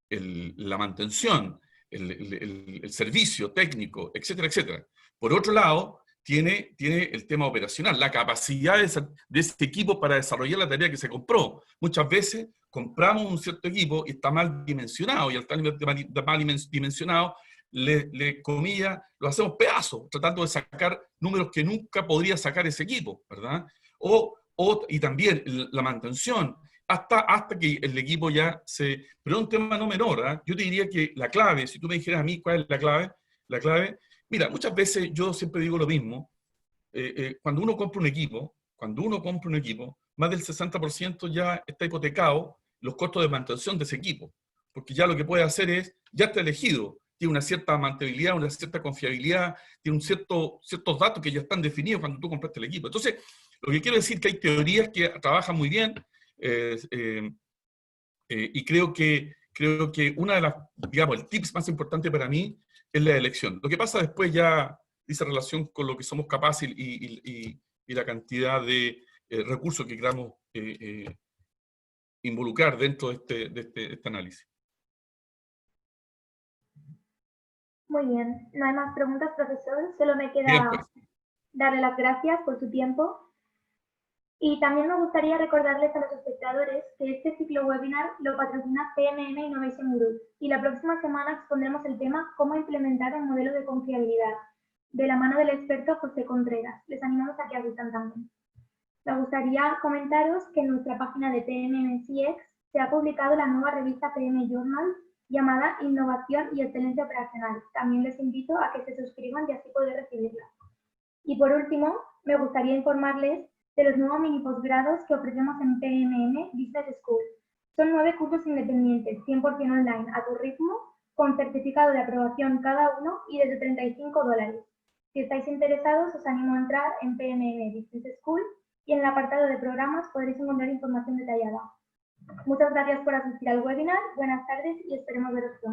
B: La mantención, el servicio técnico, etcétera, etcétera. Por otro lado, tiene el tema operacional, la capacidad de ese equipo para desarrollar la tarea que se compró. Muchas veces compramos un cierto equipo y está mal dimensionado, y al estar mal dimensionado, comillas, lo hacemos pedazos, tratando de sacar números que nunca podría sacar ese equipo, ¿verdad? Y también la mantención, hasta que el equipo ya se... Pero es un tema no menor, ¿eh? Yo te diría que la clave, si tú me dijeras a mí cuál es la clave, mira, muchas veces yo siempre digo lo mismo, cuando uno compra un equipo, más del 60% ya está hipotecado los costos de mantención de ese equipo, porque ya lo que puede hacer ya está elegido, tiene una cierta mantenibilidad, una cierta confiabilidad, tiene ciertos datos que ya están definidos cuando tú compraste el equipo. Entonces, lo que quiero decir es que hay teorías que trabajan muy bien y creo que creo que una de las, digamos, el tips más importante para mí es la elección. Lo que pasa después ya dice relación con lo que somos capaces y la cantidad de recursos que queramos involucrar dentro de este análisis.
A: Muy bien, no hay más preguntas, profesor. Solo me
B: Bien,
A: queda
B: pues.
A: darle las gracias por su tiempo. Y también me gustaría recordarles a los espectadores que este ciclo webinar lo patrocina PMM Innovation Group y la próxima semana expondremos el tema cómo implementar un modelo de confiabilidad de la mano del experto José Contreras. Les animamos a que asistan también. Me gustaría comentaros que en nuestra página de PMMCX se ha publicado la nueva revista PM Journal llamada Innovación y Excelencia Operacional. También les invito a que se suscriban y así poder recibirla. Y por último, me gustaría informarles de los nuevos mini posgrados que ofrecemos en PMM Business School. Son 9 cursos independientes, 100% online, a tu ritmo, con certificado de aprobación cada uno y desde $35. Si estáis interesados, os animo a entrar en PMM Business School y en el apartado de programas podréis encontrar información detallada. Muchas gracias por asistir al webinar, buenas tardes y esperemos veros pronto.